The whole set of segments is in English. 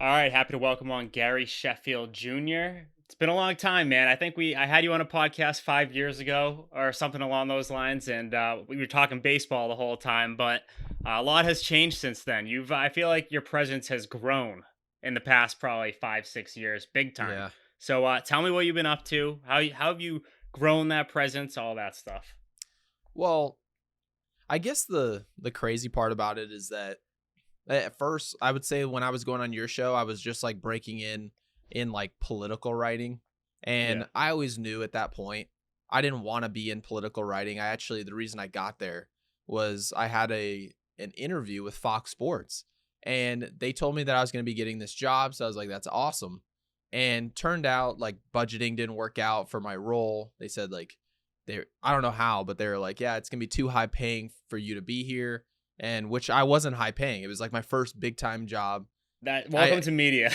All right, happy to welcome on Gary Sheffield Jr. It's been a long time, man. I had you on a podcast 5 years ago or something along those lines, and we were talking baseball the whole time. But a lot has changed since then. I feel like your presence has grown in the past probably 5, 6 years, big time. Yeah. So tell me what you've been up to. How have you grown that presence? All that stuff. Well, I guess the crazy part about it is that at first, I would say when I was going on your show, I was just like breaking in like political writing. Yeah. And I always knew at that point I didn't want to be in political writing. The reason I got there was I had an interview with Fox Sports, and they told me that I was going to be getting this job. So I was like, that's awesome. And turned out like budgeting didn't work out for my role. They said like I don't know how, but they were like, yeah, it's going to be too high paying for you to be here. And which I wasn't high paying. It was like my first big time job. Welcome to media.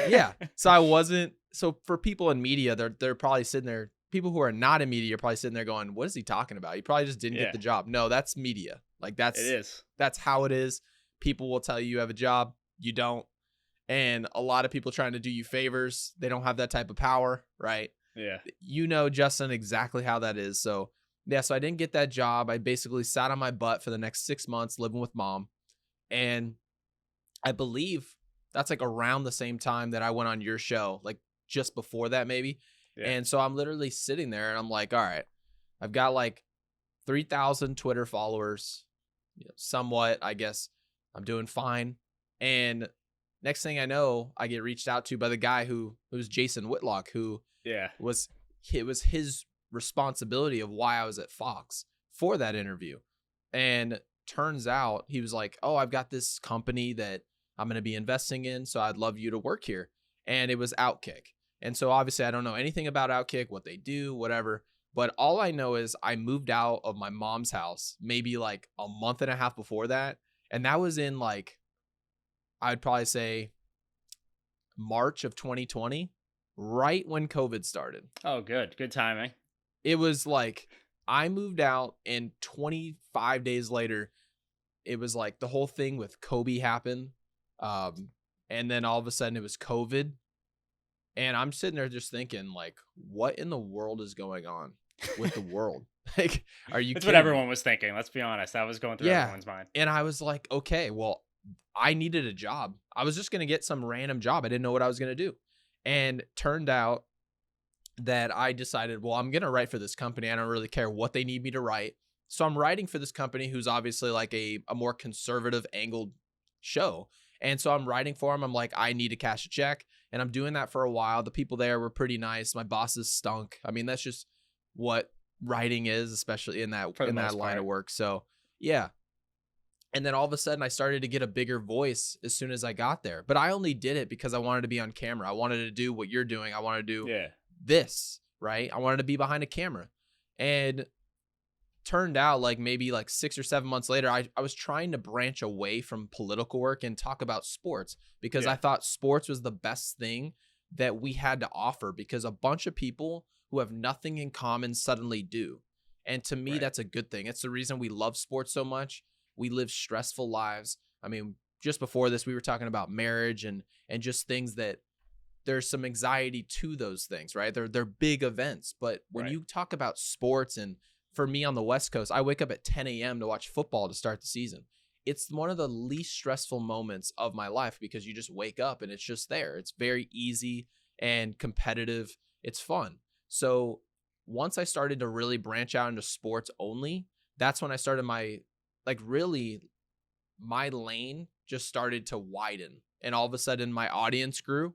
Yeah. So I wasn't. So for people in media, they're probably sitting there. People who are not in media are probably sitting there going, "What is he talking about? He probably just didn't get the job." No, that's media. Like It is. that's how it is. People will tell you have a job, you don't, and a lot of people trying to do you favors. They don't have that type of power, right? Yeah. You know, Justin, exactly how that is. So yeah, so I didn't get that job. I basically sat on my butt for the next 6 months living with mom. And I believe that's like around the same time that I went on your show, like just before that, maybe. Yeah. And so I'm literally sitting there and I'm like, all right, I've got like 3,000 Twitter followers, somewhat, I guess I'm doing fine. And next thing I know, I get reached out to by the guy who's Jason Whitlock, who Yeah. it was his responsibility of why I was at Fox for that interview. And turns out he was like, "Oh, I've got this company that I'm going to be investing in, so I'd love you to work here." And it was Outkick. And so obviously I don't know anything about Outkick, what they do, whatever. But all I know is I moved out of my mom's house maybe like a month and a half before that. And that was in like, I'd probably say March of 2020, right when COVID started. Oh, good. Good timing. It was like I moved out and 25 days later, it was like the whole thing with Kobe happened. And then all of a sudden it was COVID. And I'm sitting there just thinking like, what in the world is going on with the world? Like, are you That's kidding what me? everyone was thinking. Let's be honest. That was going through everyone's mind. And I was like, okay, well, I needed a job. I was just going to get some random job. I didn't know what I was going to do. And turned out that I decided, well, I'm going to write for this company. I don't really care what they need me to write. So I'm writing for this company who's obviously like a more conservative angled show. And so I'm writing for them. I'm like, I need to cash a check. And I'm doing that for a while. The people there were pretty nice. My bosses stunk. I mean, that's just what writing is, especially in that line of work. So yeah. And then all of a sudden I started to get a bigger voice as soon as I got there. But I only did it because I wanted to be on camera. I wanted to do what you're doing. I wanted to do this, right? I wanted to be behind a camera. And turned out like maybe like 6 or 7 months later, I was trying to branch away from political work and talk about sports because I thought sports was the best thing that we had to offer because a bunch of people who have nothing in common suddenly do. And to me, that's a good thing. It's the reason we love sports so much. We live stressful lives. I mean, just before this, we were talking about marriage and just things that there's some anxiety to those things, right? They're big events. But when you talk about sports, and for me on the West Coast, I wake up at 10 a.m. to watch football to start the season. It's one of the least stressful moments of my life because you just wake up and it's just there. It's very easy and competitive. It's fun. So once I started to really branch out into sports only, that's when I started my lane just started to widen. And all of a sudden my audience grew.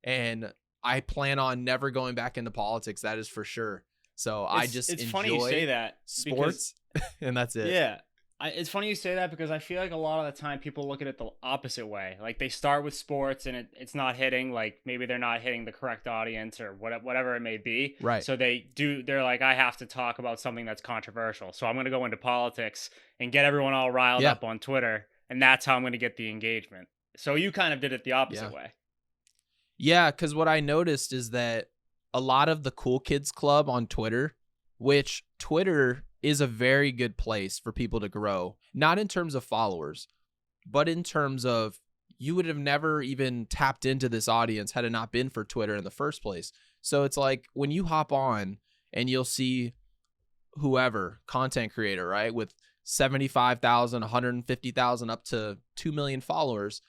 And I plan on never going back into politics. That is for sure. So it's enjoy funny you say that sports and that's it. Yeah. It's funny you say that because I feel like a lot of the time people look at it the opposite way. Like they start with sports and it's not hitting, like maybe they're not hitting the correct audience or whatever it may be. Right. So they're like, I have to talk about something that's controversial. So I'm going to go into politics and get everyone all riled up on Twitter. And that's how I'm going to get the engagement. So you kind of did it the opposite way. Yeah, because what I noticed is that a lot of the cool kids club on Twitter, which Twitter is a very good place for people to grow, not in terms of followers, but in terms of you would have never even tapped into this audience had it not been for Twitter in the first place. So it's like when you hop on and you'll see whoever content creator, right, with 75,000, 150,000 up to 2 million followers,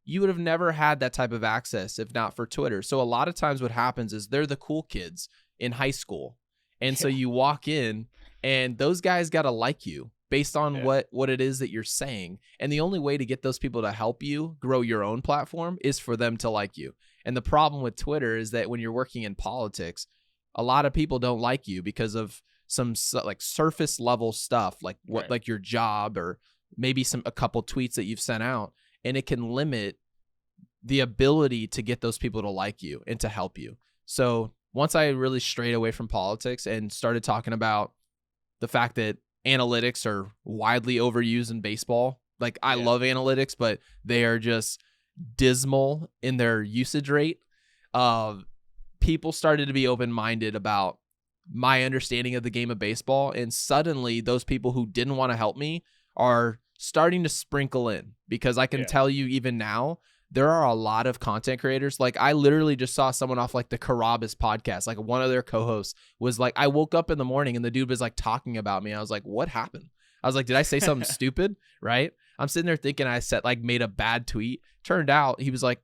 you would have never had that type of access if not for Twitter. So a lot of times what happens is they're the cool kids in high school. And so Yeah. you walk in and those guys got to like you based on Yeah. what it is that you're saying. And the only way to get those people to help you grow your own platform is for them to like you. And the problem with Twitter is that when you're working in politics, a lot of people don't like you because of some like surface level stuff, like what, Right. like your job or maybe a couple tweets that you've sent out. And it can limit the ability to get those people to like you and to help you. So once I really strayed away from politics and started talking about the fact that analytics are widely overused in baseball, like I Yeah. love analytics, but they are just dismal in their usage rate. People started to be open-minded about my understanding of the game of baseball. And suddenly those people who didn't want to help me are starting to sprinkle in, because I can Yeah. tell you even now, there are a lot of content creators. Like I literally just saw someone off like the Carabas podcast. Like one of their co-hosts was like, I woke up in the morning and the dude was like talking about me. I was like, what happened? I was like, did I say something stupid? Right. I'm sitting there thinking I made a bad tweet. Turned out he was like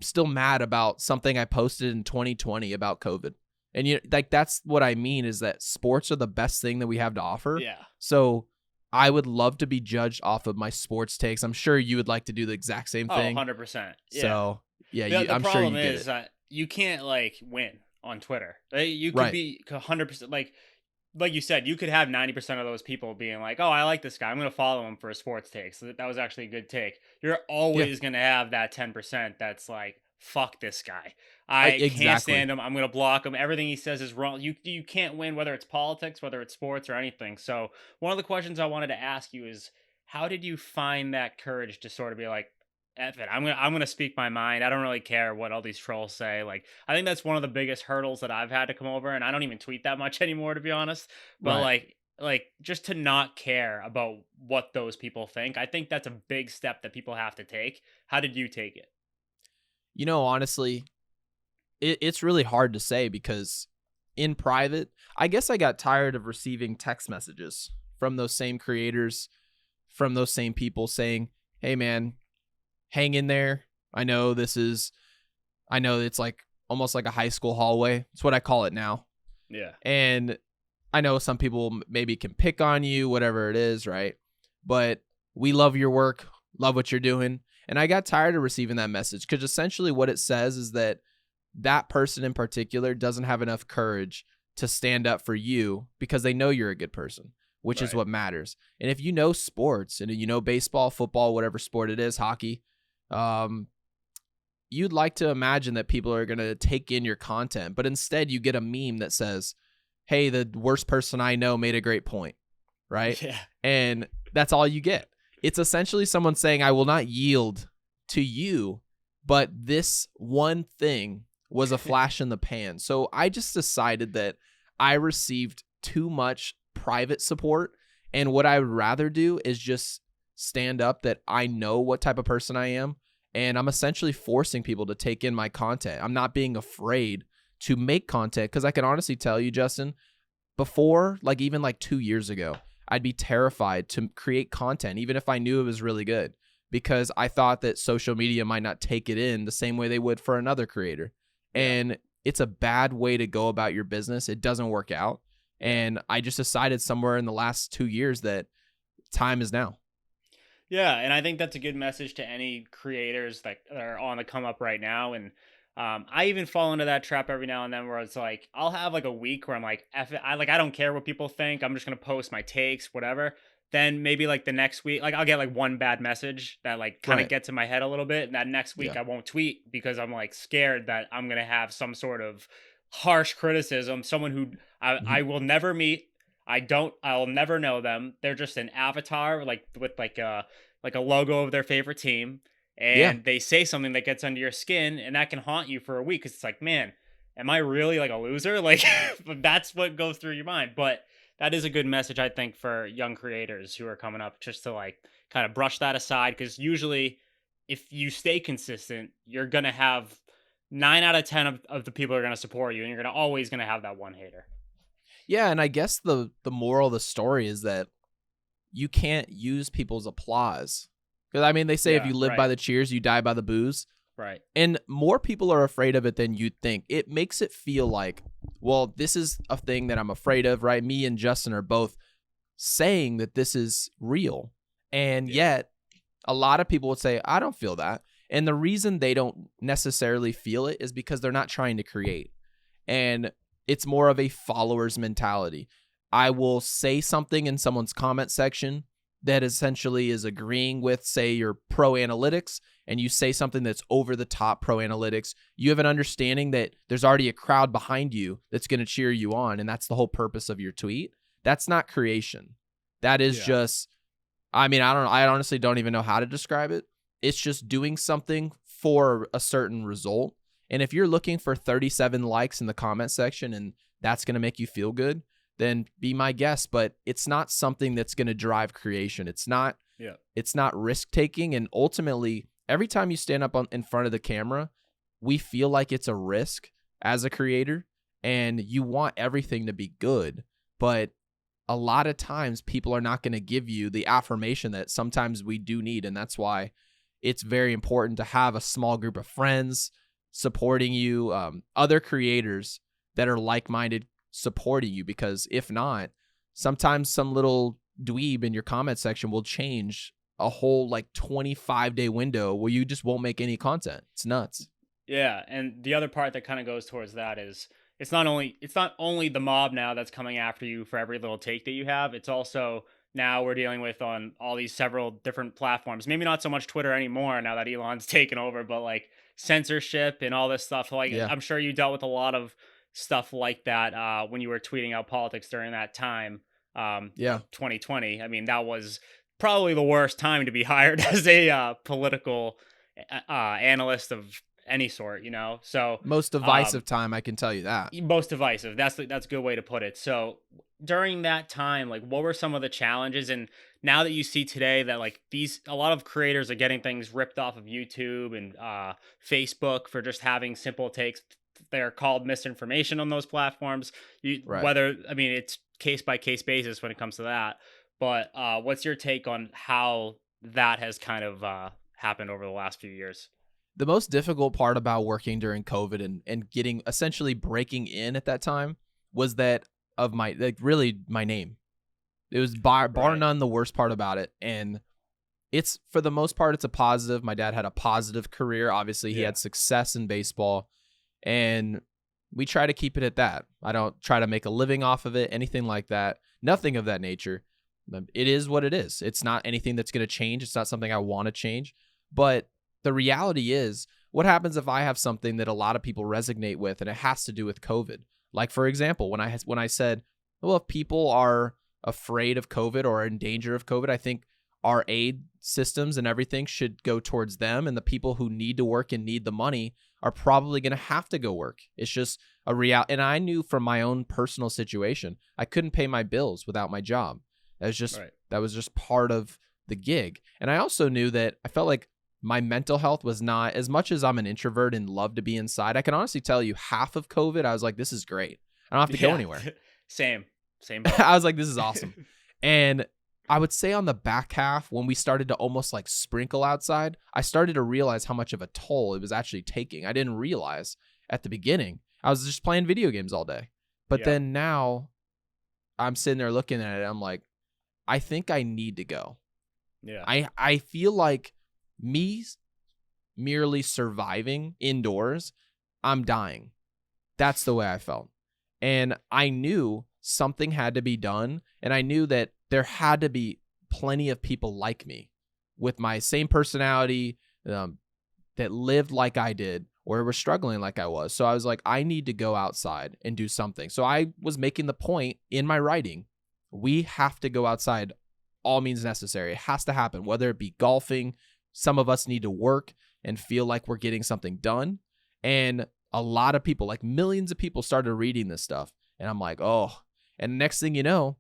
still mad about something I posted in 2020 about COVID. And like, that's what I mean, is that sports are the best thing that we have to offer. Yeah. So I would love to be judged off of my sports takes. I'm sure you would like to do the exact same Oh, thing. 100%. Yeah. So yeah, The I'm sure problem you get is it. that you can't like win on Twitter. You could Right. be 100% like you said, you could have 90% of those people being like, "Oh, I like this guy. I'm going to follow him for a sports take." So that was actually a good take. You're Yeah, always going to have that 10% that's like, "Fuck this guy. I can't exactly. stand him. I'm going to block him. Everything he says is wrong." You can't win whether it's politics, whether it's sports or anything. So, one of the questions I wanted to ask you is how did you find that courage to sort of be like, F it. I'm gonna speak my mind. I don't really care what all these trolls say. Like, I think that's one of the biggest hurdles that I've had to come over, and I don't even tweet that much anymore, to be honest. But Right. like just to not care about what those people think. I think that's a big step that people have to take. How did you take it? Honestly, it's really hard to say, because in private, I guess I got tired of receiving text messages from those same creators, from those same people saying, hey man, hang in there. I know it's like almost like a high school hallway. It's what I call it now. Yeah. And I know some people maybe can pick on you, whatever it is, right? But we love your work, love what you're doing. And I got tired of receiving that message, because essentially what it says is that that person in particular doesn't have enough courage to stand up for you because they know you're a good person, which is Right. what matters. And if you know sports and you know baseball, football, whatever sport it is, hockey, you'd like to imagine that people are going to take in your content, but instead you get a meme that says, hey, the worst person I know made a great point, right? Yeah. And that's all you get. It's essentially someone saying, I will not yield to you, but this one thing was a flash in the pan. So I just decided that I received too much private support, and what I would rather do is just stand up that I know what type of person I am, and I'm essentially forcing people to take in my content. I'm not being afraid to make content, because I can honestly tell you, Justin, before, like even like 2 years ago, I'd be terrified to create content, even if I knew it was really good, because I thought that social media might not take it in the same way they would for another creator. Yeah. And it's a bad way to go about your business. It doesn't work out. Yeah. And I just decided somewhere in the last 2 years that time is now. Yeah, and I think that's a good message to any creators that are on the come up right now. And I even fall into that trap every now and then, where it's like I'll have like a week where I'm like, F it, I don't care what people think. I'm just gonna post my takes, whatever. Then maybe like the next week, like I'll get like one bad message that like kind of Right. gets in my head a little bit, and that next week Yeah. I won't tweet because I'm like scared that I'm gonna have some sort of harsh criticism, someone who Mhm. I will never meet. I'll never know them. They're just an avatar like with like a logo of their favorite team, Yeah. and they say something that gets under your skin, and that can haunt you for a week, 'cause it's like, man, am I really like a loser? Like that's what goes through your mind. But that is a good message, I think, for young creators who are coming up, just to like kind of brush that aside, because usually if you stay consistent, you're gonna have 9 out of 10 of the people are gonna support you, and you're always gonna have that one hater. Yeah, and I guess the moral of the story is that you can't use people's applause. Because I mean, they say if Yeah, you live by right, the cheers, you die by the boos. right. And more people are afraid of it than you'd think. It makes it feel like, well, this is a thing that I'm afraid of, right? Me and Justin are both saying that this is real. And Yeah, yet, a lot of people would say, I don't feel that. And the reason they don't necessarily feel it is because they're not trying to create. And it's more of a follower's mentality. I will say something in someone's comment section that essentially is agreeing with, say, your pro analytics, and you say something that's over the top pro analytics. You have an understanding that there's already a crowd behind you that's going to cheer you on, and that's the whole purpose of your tweet. That's not creation. That is yeah, just, I mean, I honestly don't even know how to describe it. It's just doing something for a certain result. And if you're looking for 37 likes in the comment section and that's going to make you feel good, then be my guest. But it's not something that's going to drive creation. It's not yeah, risk taking. And ultimately, every time you stand up in front of the camera, we feel like it's a risk as a creator, and you want everything to be good. But a lot of times people are not going to give you the affirmation that sometimes we do need. And that's why it's very important to have a small group of friends supporting you, other creators that are like-minded supporting you, because if not, sometimes some little dweeb in your comment section will change a whole like 25-day window where you just won't make any content. It's nuts. yeah. And the other part that kind of goes towards that is it's not only the mob now that's coming after you for every little take that you have. It's also now we're dealing with on all these several different platforms. Maybe not so much Twitter anymore now that Elon's taken over, but like censorship and all this stuff. Like Yeah. I'm sure you dealt with a lot of stuff like that when you were tweeting out politics during that time Yeah. of 2020. I mean, that was probably the worst time to be hired as a political analyst of any sort, So, Most um, divisive time, I can tell you that. most divisive. That's a good way to put it. So, during that time, like, what were some of the challenges? And now that you see today that like a lot of creators are getting things ripped off of YouTube and Facebook for just having simple takes. They're called misinformation on those platforms. Right. I mean, it's case by case basis when it comes to that. But what's your take on how that has kind of happened over the last few years? The most difficult part about working during COVID and getting essentially breaking in at that time was that of my, like, really my name. It was bar Right. none the worst part about it. And it's, for the most part, it's a positive. My dad had a positive career. Obviously, he Yeah. had success in baseball, and we try to keep it at that. I don't try to make a living off of it, anything like that. Nothing of that nature. It is what it is. It's not anything that's going to change. It's not something I want to change. But the reality is, what happens if I have something that a lot of people resonate with, and it has to do with COVID? Like, for example, when I said, well, if people are afraid of COVID or in danger of COVID, I think our aid systems and everything should go towards them, and the people who need to work and need the money are probably going to have to go work. It's just a reality. And I knew from my own personal situation, I couldn't pay my bills without my job. Right. That was just part of the gig. And I also knew that I felt like my mental health was not, as much as I'm an introvert and love to be inside. I can honestly tell you, half of COVID, I was like, this is great. I don't have to go Yeah. anywhere. Same boat. I was like, this is awesome. And I would say on the back half, when we started to almost like sprinkle outside, I started to realize how much of a toll it was actually taking. I didn't realize at the beginning. I was just playing video games all day. But Yeah. then now I'm sitting there looking at it. I'm like, I think I need to go. Yeah. I feel like me merely surviving indoors, I'm dying. That's the way I felt. And I knew something had to be done. And I knew that there had to be plenty of people like me with my same personality, that lived like I did or were struggling like I was. So I was like, I need to go outside and do something. So I was making the point in my writing, we have to go outside, all means necessary. It has to happen, whether it be golfing. Some of us need to work and feel like we're getting something done. And a lot of people, like millions of people, started reading this stuff. And I'm like, oh. And next thing you know,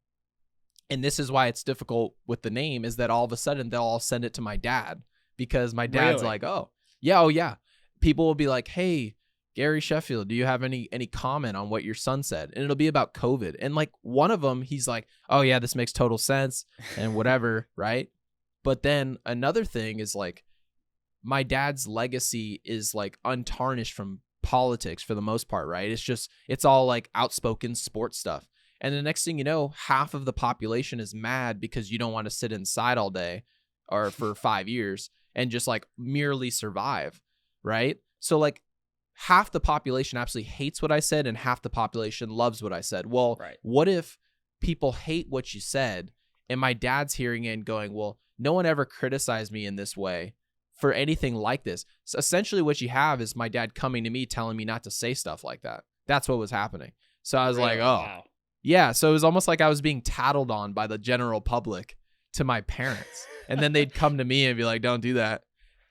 and this is why it's difficult with the name, is that all of a sudden they'll all send it to my dad. because my dad's Really? like, oh yeah, oh yeah. People will be like, hey, Gary Sheffield, do you have any comment on what your son said? And it'll be about COVID. And like one of them, he's like, oh yeah, this makes total sense and whatever, right? But then another thing is like my dad's legacy is like untarnished from politics for the most part, right? It's all like outspoken sports stuff. And the next thing you know, half of the population is mad because you don't want to sit inside all day or for 5 years and just like merely survive, right? So like half the population absolutely hates what I said and half the population loves what I said. Well, Right. what if people hate what you said and my dad's hearing it and going, well, no one ever criticized me in this way for anything like this. So essentially what you have is my dad coming to me telling me not to say stuff like that. That's what was happening. So I was like, Really? oh, Wow. yeah. So it was almost like I was being tattled on by the general public to my parents. And then they'd come to me and be like, don't do that.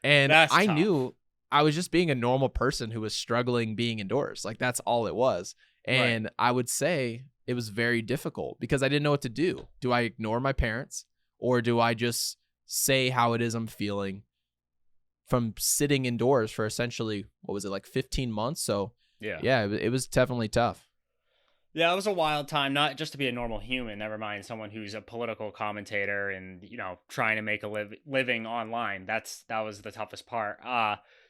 And That's I tough. knew I was just being a normal person who was struggling being indoors. Like that's all it was. And I would say it was very difficult because I didn't know what to do. Do I ignore my parents or do I just say how it is I'm feeling from sitting indoors for essentially, what was it, like 15 months? So yeah, it was definitely tough. Yeah, it was a wild time, not just to be a normal human, never mind someone who's a political commentator and, trying to make a living online. That was the toughest part.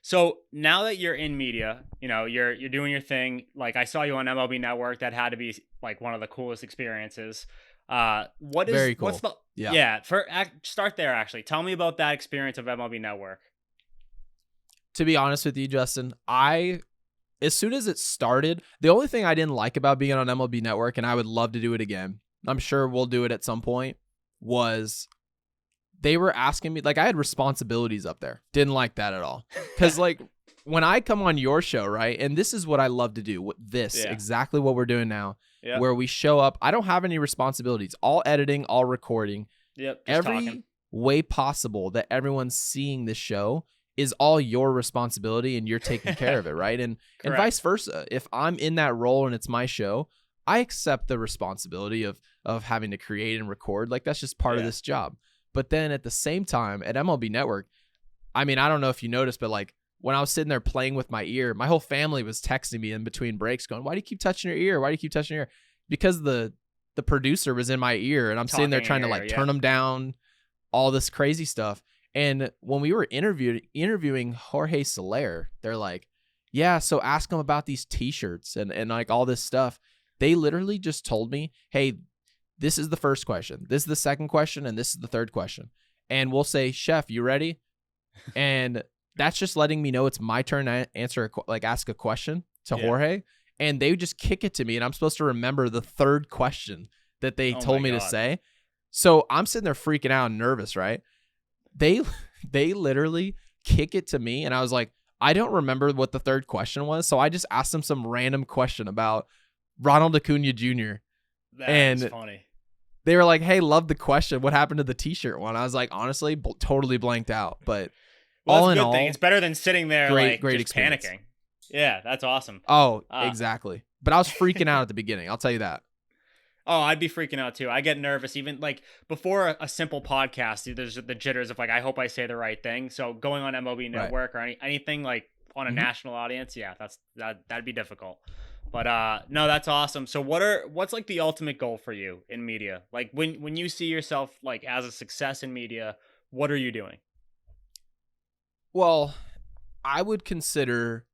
So now that you're in media, you're doing your thing. Like I saw you on MLB Network. That had to be like one of the coolest experiences. Very what's cool. the Yeah. start there actually. Tell me about that experience of MLB Network. To be honest with you, Justin, as soon as it started, the only thing I didn't like about being on MLB Network, and I would love to do it again, I'm sure we'll do it at some point, was they were asking me, like I had responsibilities up there. Didn't like that at all. Because like when I come on your show, right, and this is what I love to do, exactly what we're doing now, where we show up, I don't have any responsibilities, all editing, all recording. Yep. Every Talking. way possible that everyone's seeing this show is all your responsibility and you're taking care of it, right? And vice versa. If I'm in that role and it's my show, I accept the responsibility of having to create and record. Like that's just part of this job. But then at the same time at MLB Network, I mean, I don't know if you noticed, but like when I was sitting there playing with my ear, my whole family was texting me in between breaks going, why do you keep touching your ear? Why do you keep touching your ear? Because the producer was in my ear and I'm sitting there trying to like turn them down, all this crazy stuff. And when we were interviewing Jorge Soler, they're like, yeah, so ask him about these t-shirts and like all this stuff. They literally just told me, hey, this is the first question, this is the second question, and this is the third question. And we'll say, Chef, you ready? And that's just letting me know it's my turn to ask a question to Jorge. And they just kick it to me, and I'm supposed to remember the third question that they told me to say. So I'm sitting there freaking out and nervous, right? They literally kick it to me, and I was like, I don't remember what the third question was, so I just asked them some random question about Ronald Acuna Jr. That's funny. They were like, hey, love the question. What happened to the t-shirt one? I was like, honestly, totally blanked out. But all in all, it's better than sitting there great just experience. Panicking. Yeah, that's awesome. Oh, exactly. But I was freaking out at the beginning. I'll tell you that. Oh, I'd be freaking out too. I get nervous even like before a simple podcast. There's the jitters of like, I hope I say the right thing. So going on MLB Network or anything like on a national audience, that'd be difficult. But no, that's awesome. So what's like the ultimate goal for you in media? Like when you see yourself like as a success in media, what are you doing? Well, I would consider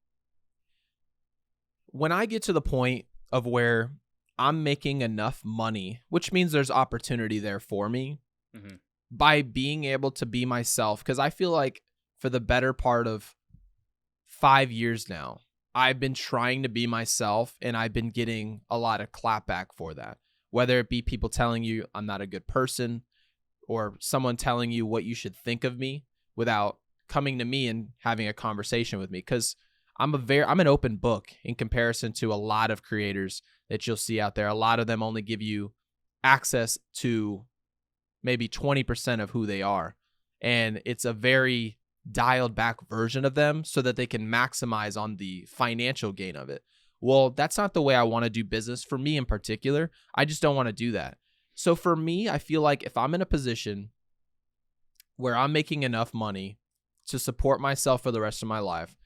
when I get to the point of where I'm making enough money, which means there's opportunity there for me by being able to be myself. Because I feel like for the better part of 5 years now, I've been trying to be myself and I've been getting a lot of clapback for that. Whether it be people telling you I'm not a good person or someone telling you what you should think of me without coming to me and having a conversation with me. Because I'm an open book in comparison to a lot of creators that you'll see out there. A lot of them only give you access to maybe 20% of who they are. And it's a very dialed back version of them so that they can maximize on the financial gain of it. Well, that's not the way I want to do business for me in particular. I just don't want to do that. So for me, I feel like if I'm in a position where I'm making enough money to support myself for the rest of my life,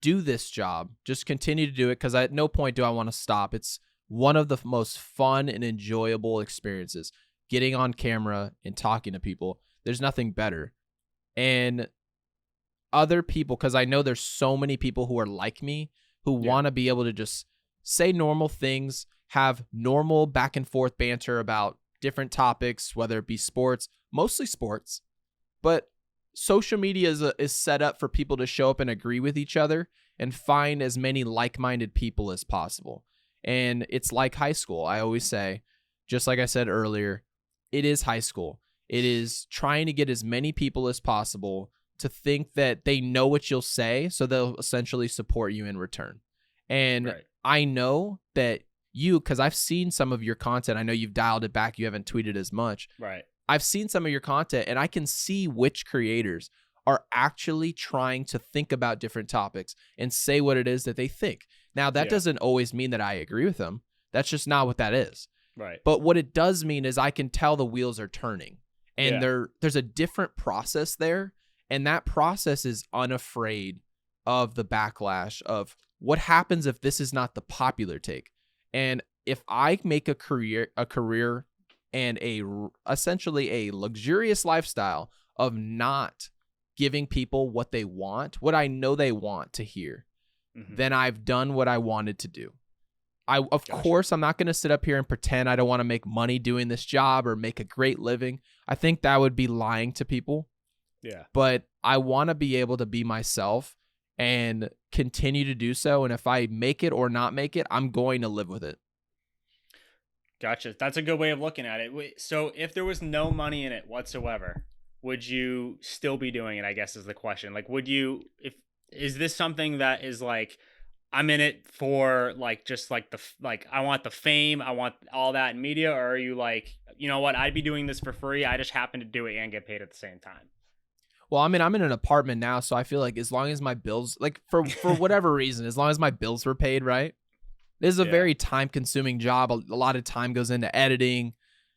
do this job, just continue to do it, because at no point do I want to stop. It's one of the most fun and enjoyable experiences, getting on camera and talking to people. There's nothing better. And other people, because I know there's so many people who are like me, who want to be able to just say normal things, have normal back and forth banter about different topics, whether it be sports, mostly sports. But social media is set up for people to show up and agree with each other and find as many like-minded people as possible. And it's like high school. I always say, just like I said earlier, it is high school. It is trying to get as many people as possible to think that they know what you'll say, so they'll essentially support you in return. And I know that you, because I've seen some of your content, I know you've dialed it back, you haven't tweeted as much. Right. I've seen some of your content, and I can see which creators are actually trying to think about different topics and say what it is that they think. Now, that doesn't always mean that I agree with them. That's just not what that is. Right. But what it does mean is I can tell the wheels are turning, and there's a different process there. And that process is unafraid of the backlash of what happens if this is not the popular take. And if I make a career and essentially a luxurious lifestyle of not giving people what they want, what I know they want to hear, then I've done what I wanted to do. Of course, I'm not going to sit up here and pretend I don't want to make money doing this job or make a great living. I think that would be lying to people. Yeah. But I want to be able to be myself and continue to do so. And if I make it or not make it, I'm going to live with it. Gotcha. That's a good way of looking at it. So if there was no money in it whatsoever, would you still be doing it, I guess is the question. Like, is this something that is like, I'm in it for like, just like I want the fame, I want all that in media, or are you like, you know what, I'd be doing this for free, I just happen to do it and get paid at the same time? Well, I mean, I'm in an apartment now, so I feel like as long as my bills, like for whatever reason, as long as my bills were paid, right? This is a very time-consuming job. A lot of time goes into editing,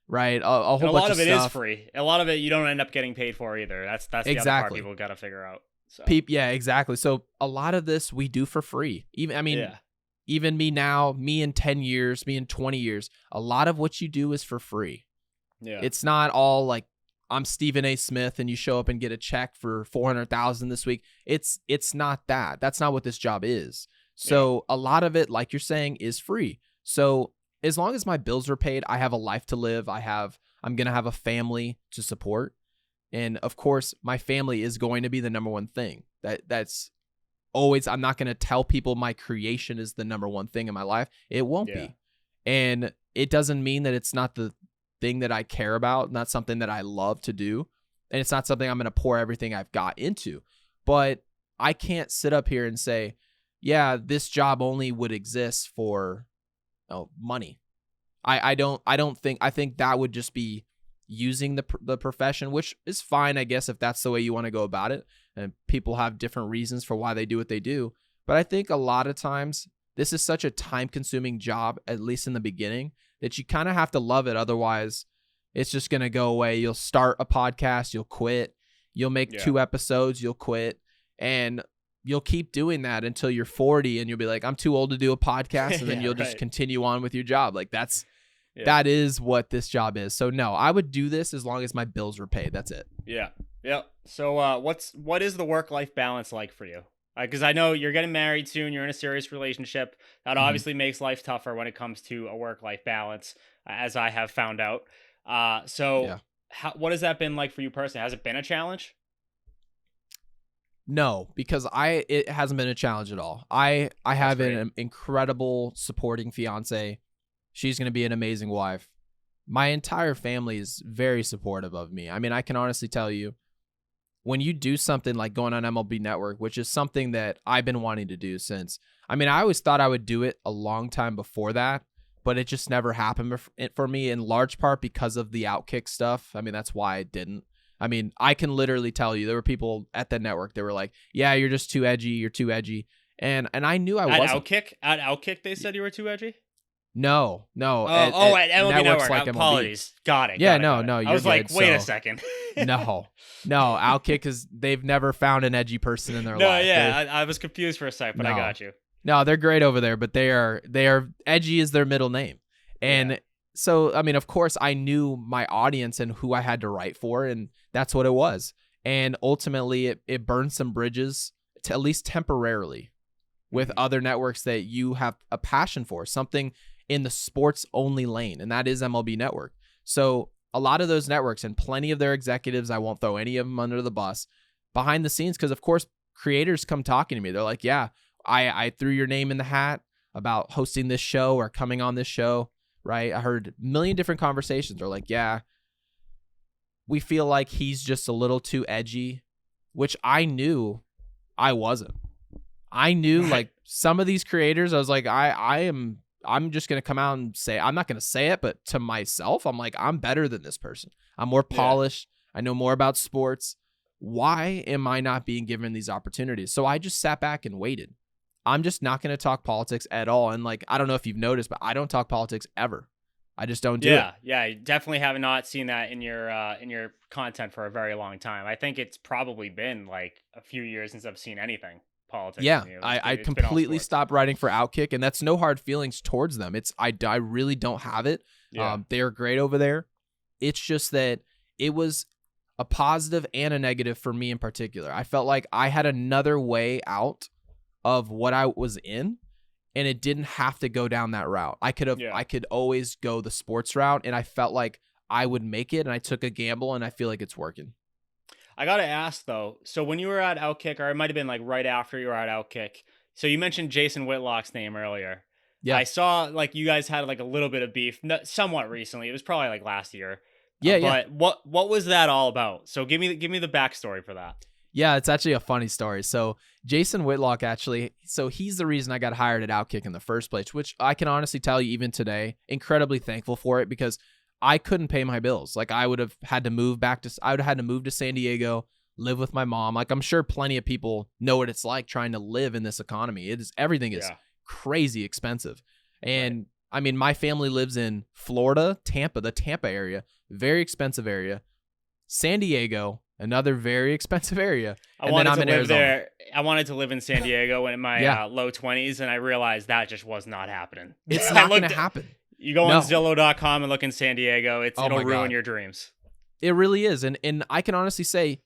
right? A whole bunch of stuff. A lot of it is free. A lot of it you don't end up getting paid for either. That's the other part people got to figure out. So. Yeah, exactly. So a lot of this we do for free. Even me now, me in 10 years, me in 20 years, a lot of what you do is for free. Yeah. It's not all like, I'm Stephen A. Smith and you show up and get a check for $400,000 this week. It's not that. That's not what this job is. So a lot of it, like you're saying, is free. So as long as my bills are paid, I have a life to live. I'm going to have a family to support. And of course, my family is going to be the number one thing. That's always, I'm not going to tell people my creation is the number one thing in my life. It won't be. And it doesn't mean that it's not the thing that I care about, not something that I love to do. And it's not something I'm going to pour everything I've got into. But I can't sit up here and say, yeah, this job only would exist for money. I think that would just be using the profession, which is fine, I guess, if that's the way you want to go about it. And people have different reasons for why they do what they do. But I think a lot of times this is such a time-consuming job, at least in the beginning, that you kind of have to love it. Otherwise, it's just going to go away. You'll start a podcast, you'll quit. You'll make 2 episodes, you'll quit. And you'll keep doing that until you're 40 and you'll be like, I'm too old to do a podcast. And then you'll just continue on with your job. Like that is what this job is. So no, I would do this as long as my bills were paid. That's it. Yeah. Yeah. So what is the work-life balance like for you? Because I know you're getting married soon. You're in a serious relationship. That obviously makes life tougher when it comes to a work-life balance, as I have found out. What has that been like for you personally? Has it been a challenge? No, because it hasn't been a challenge at all. I have an incredible supporting fiance. She's going to be an amazing wife. My entire family is very supportive of me. I mean, I can honestly tell you, when you do something like going on MLB Network, which is something that I've been wanting to do since, I always thought I would do it a long time before that, but it just never happened for me, in large part because of the Outkick stuff. That's why I didn't. I can literally tell you, there were people at the network that were like, yeah, you're just too edgy. You're too edgy. And I knew I wasn't. At Outkick, they said you were too edgy? No, At MLB networks Network. like MLB. Apologies. Got it. Yeah, Got it. no, I you're was like, good. wait a So second. no, Outkick is they've never found an edgy person in their No, life. yeah, I was confused for a sec, but I No, got you. no, they're great over there, but they are edgy is their middle name, Yeah. and so I mean, of course, I knew my audience and who I had to write for, and that's what it was. And ultimately, it burned some bridges, to at least temporarily, with other networks that you have a passion for, something in the sports only lane, and that is MLB Network. So a lot of those networks and plenty of their executives, I won't throw any of them under the bus, behind the scenes, because of course creators come talking to me. They're like, yeah, I threw your name in the hat about hosting this show or coming on this show, right? I heard a million different conversations. They're like, yeah, we feel like he's just a little too edgy, which I knew I wasn't. I knew like some of these creators, I was like, I'm just going to come out and say, I'm not going to say it, but to myself, I'm like, I'm better than this person. I'm more polished. I know more about sports. Why am I not being given these opportunities? So I just sat back and waited. I'm just not going to talk politics at all. And like, I don't know if you've noticed, but I don't talk politics ever. I just don't do it. Yeah, I definitely have not seen that in your content for a very long time. I think it's probably been like a few years since I've seen anything politics Yeah, from you. I It's been all completely sports. stopped writing for Outkick, and that's no hard feelings towards them. I really don't have it. Yeah. They're great over there. It's just that it was a positive and a negative for me in particular. I felt like I had another way out of what I was in, and it didn't have to go down that route. I could always go the sports route, and I felt like I would make it, and I took a gamble, and I feel like it's working. I gotta ask though. So when you were at Outkick, or it might have been like right after you were at Outkick. So you mentioned Jason Whitlock's name earlier. Yeah. I saw like you guys had like a little bit of beef, somewhat recently. It was probably like last year. Yeah. But what was that all about? So give me the backstory for that. Yeah, it's actually a funny story. So Jason Whitlock he's the reason I got hired at Outkick in the first place, which I can honestly tell you even today, incredibly thankful for it, because I couldn't pay my bills. Like I would have had to move to San Diego, live with my mom. Like I'm sure plenty of people know what it's like trying to live in this economy. Everything is crazy expensive. And I mean, my family lives in Florida, the Tampa area, very expensive area. San Diego, another very expensive area. I And wanted then I'm to in live Arizona. there. I wanted to live in San Diego in my Yeah. low 20s, and I realized that just was not happening. It's I not going looked to happen. You go No. on Zillow.com and look in San Diego. Oh It'll my ruin God. your dreams. It really is. And I can honestly say,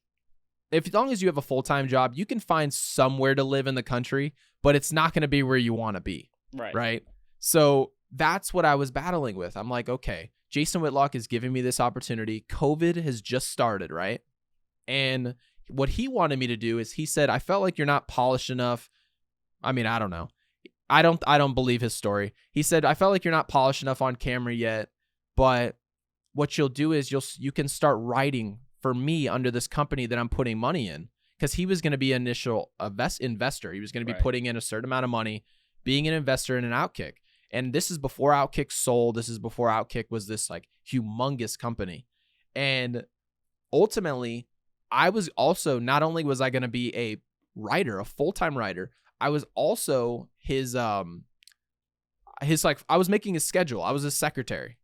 as long as you have a full-time job, you can find somewhere to live in the country, but it's not going to be where you want to be. Right. So that's what I was battling with. I'm like, okay, Jason Whitlock is giving me this opportunity. COVID has just started, right? And what he wanted me to do is he said, I felt like you're not polished enough. I mean, I don't know. I don't believe his story. He said, I felt like you're not polished enough on camera yet, but what you'll do is you can start writing for me under this company that I'm putting money in, because he was going to be an initial investor. He was going to be putting in a certain amount of money, being an investor in an Outkick. And this is before Outkick sold. This is before Outkick was this like humongous company. And ultimately, I was also, not only was I going to be a writer, a full-time writer, I was also his I was making his schedule. I was his secretary.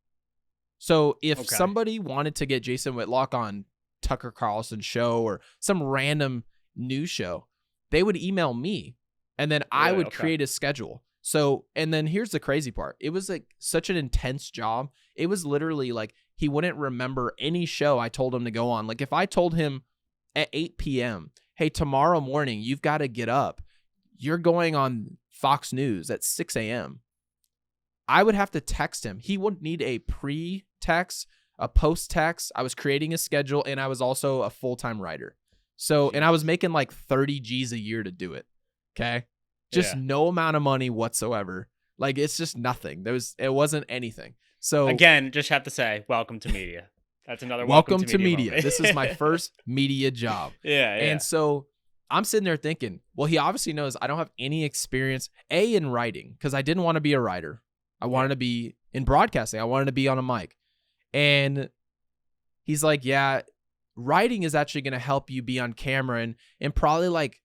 So if somebody wanted to get Jason Whitlock on Tucker Carlson's show or some random news show, they would email me, and then I would create a schedule. So, and then here's the crazy part. It was like such an intense job. It was literally like he wouldn't remember any show I told him to go on. Like if I told him at 8 p.m., hey, tomorrow morning, you've got to get up. You're going on Fox News at 6 a.m. I would have to text him. He wouldn't need a pre-text, a post-text. I was creating a schedule, and I was also a full-time writer. So, and I was making like 30 G's a year to do it. Okay. Just no amount of money whatsoever. Like it's just nothing. It wasn't anything. So again, just have to say, welcome to media. That's another welcome to media. moment. This is my first media job. Yeah. And so I'm sitting there thinking, well, he obviously knows I don't have any experience, in writing, because I didn't want to be a writer. I wanted to be in broadcasting. I wanted to be on a mic. And he's like, yeah, writing is actually going to help you be on camera. And in probably like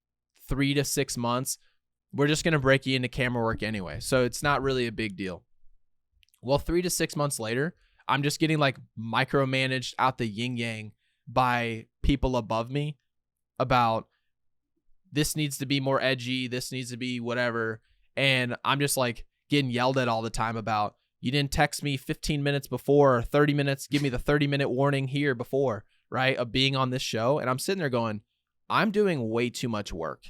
3 to 6 months, we're just going to break you into camera work anyway. So it's not really a big deal. Well, 3 to 6 months later, I'm just getting like micromanaged out the yin yang by people above me about this needs to be more edgy, this needs to be whatever. And I'm just like getting yelled at all the time about, you didn't text me 15 minutes before or 30 minutes, give me the 30-minute warning here before, right, of being on this show. And I'm sitting there going, I'm doing way too much work.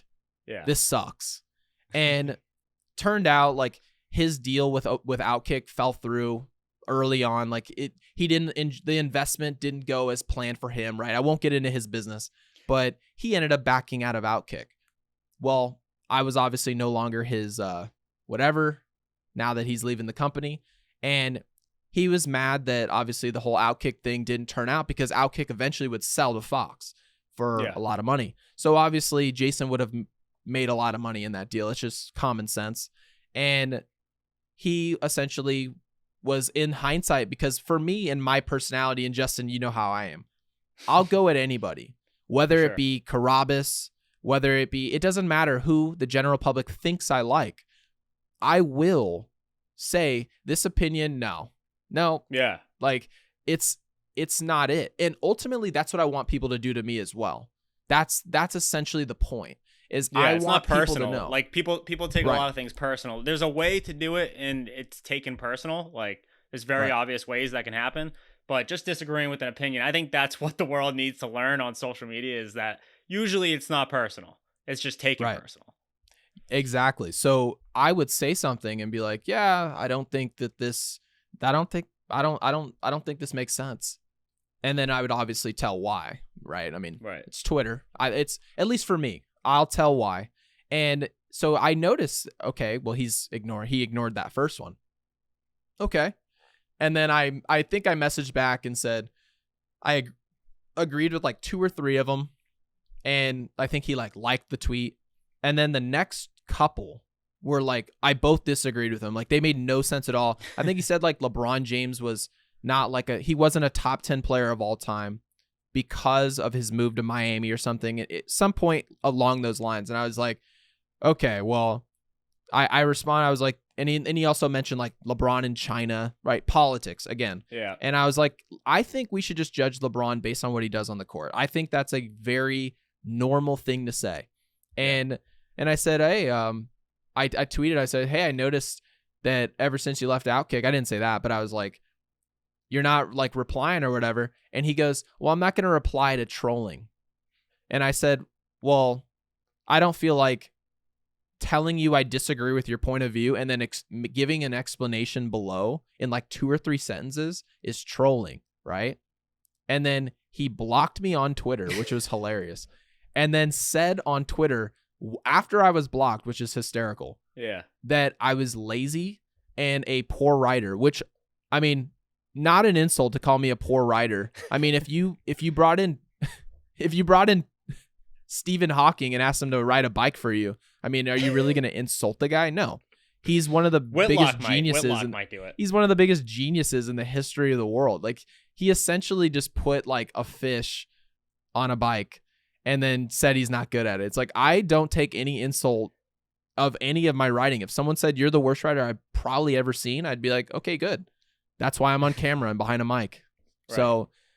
Yeah. This sucks. And turned out like his deal with Outkick fell through early on. Like the investment didn't go as planned for him, right? I won't get into his business, but he ended up backing out of Outkick. Well, I was obviously no longer his whatever now that he's leaving the company. And he was mad that obviously the whole Outkick thing didn't turn out because Outkick eventually would sell to Fox for a lot of money. So obviously Jason would have made a lot of money in that deal. It's just common sense. And he essentially was in hindsight, because for me and my personality, and Justin, you know how I am, I'll go at anybody, whether it be Carabas, whether it be, it doesn't matter who the general public thinks I like. I will say this opinion, no, like it's not it. And ultimately that's what I want people to do to me as well. That's essentially the point. Is I it's want not personal. People to know. Like people take a lot of things personal. There's a way to do it, and it's taken personal. Like there's very obvious ways that can happen. But just disagreeing with an opinion, I think that's what the world needs to learn on social media, is that usually it's not personal. It's just taken personal. Exactly. So I would say something and be like, yeah, I don't think that this, I don't think this makes sense. And then I would obviously tell why, right? I mean, it's Twitter. It's, at least for me, I'll tell why. And so I noticed, okay, well, he ignored that first one. Okay. And then I think I messaged back and said, I agreed with like 2 or 3 of them. And I think he liked the tweet. And then the next couple were like, I both disagreed with him. Like they made no sense at all. I think he said like LeBron James was not like he wasn't a top 10 player of all time because of his move to Miami or something at some point along those lines. And I was like, okay, well, I respond. I was like, and he also mentioned like LeBron in China, right? Politics again. Yeah. And I was like, I think we should just judge LeBron based on what he does on the court. I think that's a very normal thing to say. And I said, hey, I tweeted, I said, hey, I noticed that ever since you left Outkick, I didn't say that, but I was like, you're not like replying or whatever. And he goes, well, I'm not going to reply to trolling. And I said, well, I don't feel like telling you I disagree with your point of view and then giving an explanation below in like 2 or 3 sentences is trolling, right? And then he blocked me on Twitter, which was hilarious. And then said on Twitter, after I was blocked, which is hysterical, that I was lazy and a poor writer, which, I mean, not an insult to call me a poor writer. I mean, if you brought in Stephen Hawking and asked him to ride a bike for you, I mean, are you really going to insult the guy? No. He's one of the biggest geniuses. Whitlock might do it. He's one of the biggest geniuses in the history of the world. Like he essentially just put like a fish on a bike and then said he's not good at it. It's like, I don't take any insult of any of my writing. If someone said you're the worst writer I've probably ever seen, I'd be like, okay, good. That's why I'm on camera and behind a mic. Right.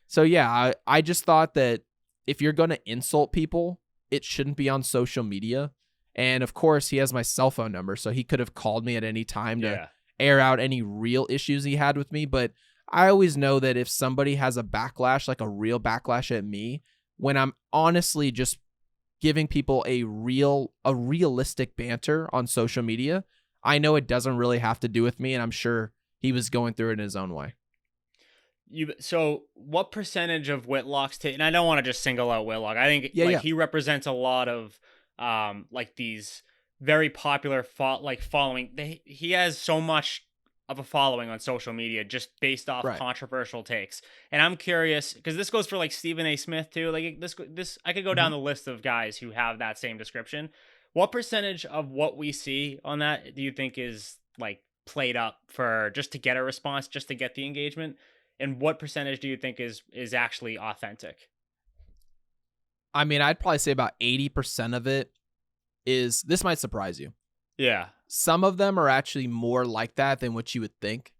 So yeah, I just thought that if you're going to insult people, it shouldn't be on social media. And of course, he has my cell phone number, so he could have called me at any time to air out any real issues he had with me. But I always know that if somebody has a backlash, like a real backlash at me, when I'm honestly just giving people a realistic banter on social media, I know it doesn't really have to do with me, and I'm sure he was going through it in his own way. So what percentage of Whitlock's and I don't want to just single out Whitlock. I think he represents a lot of like these very popular following. He has so much of a following on social media just based off controversial takes. And I'm curious, because this goes for like Stephen A. Smith too. Like this I could go down the list of guys who have that same description. What percentage of what we see on that do you think is like played up for just to get a response, just to get the engagement? And what percentage do you think is actually authentic? I mean, I'd probably say about 80% of it is, this might surprise you. Yeah. Some of them are actually more like that than what you would think.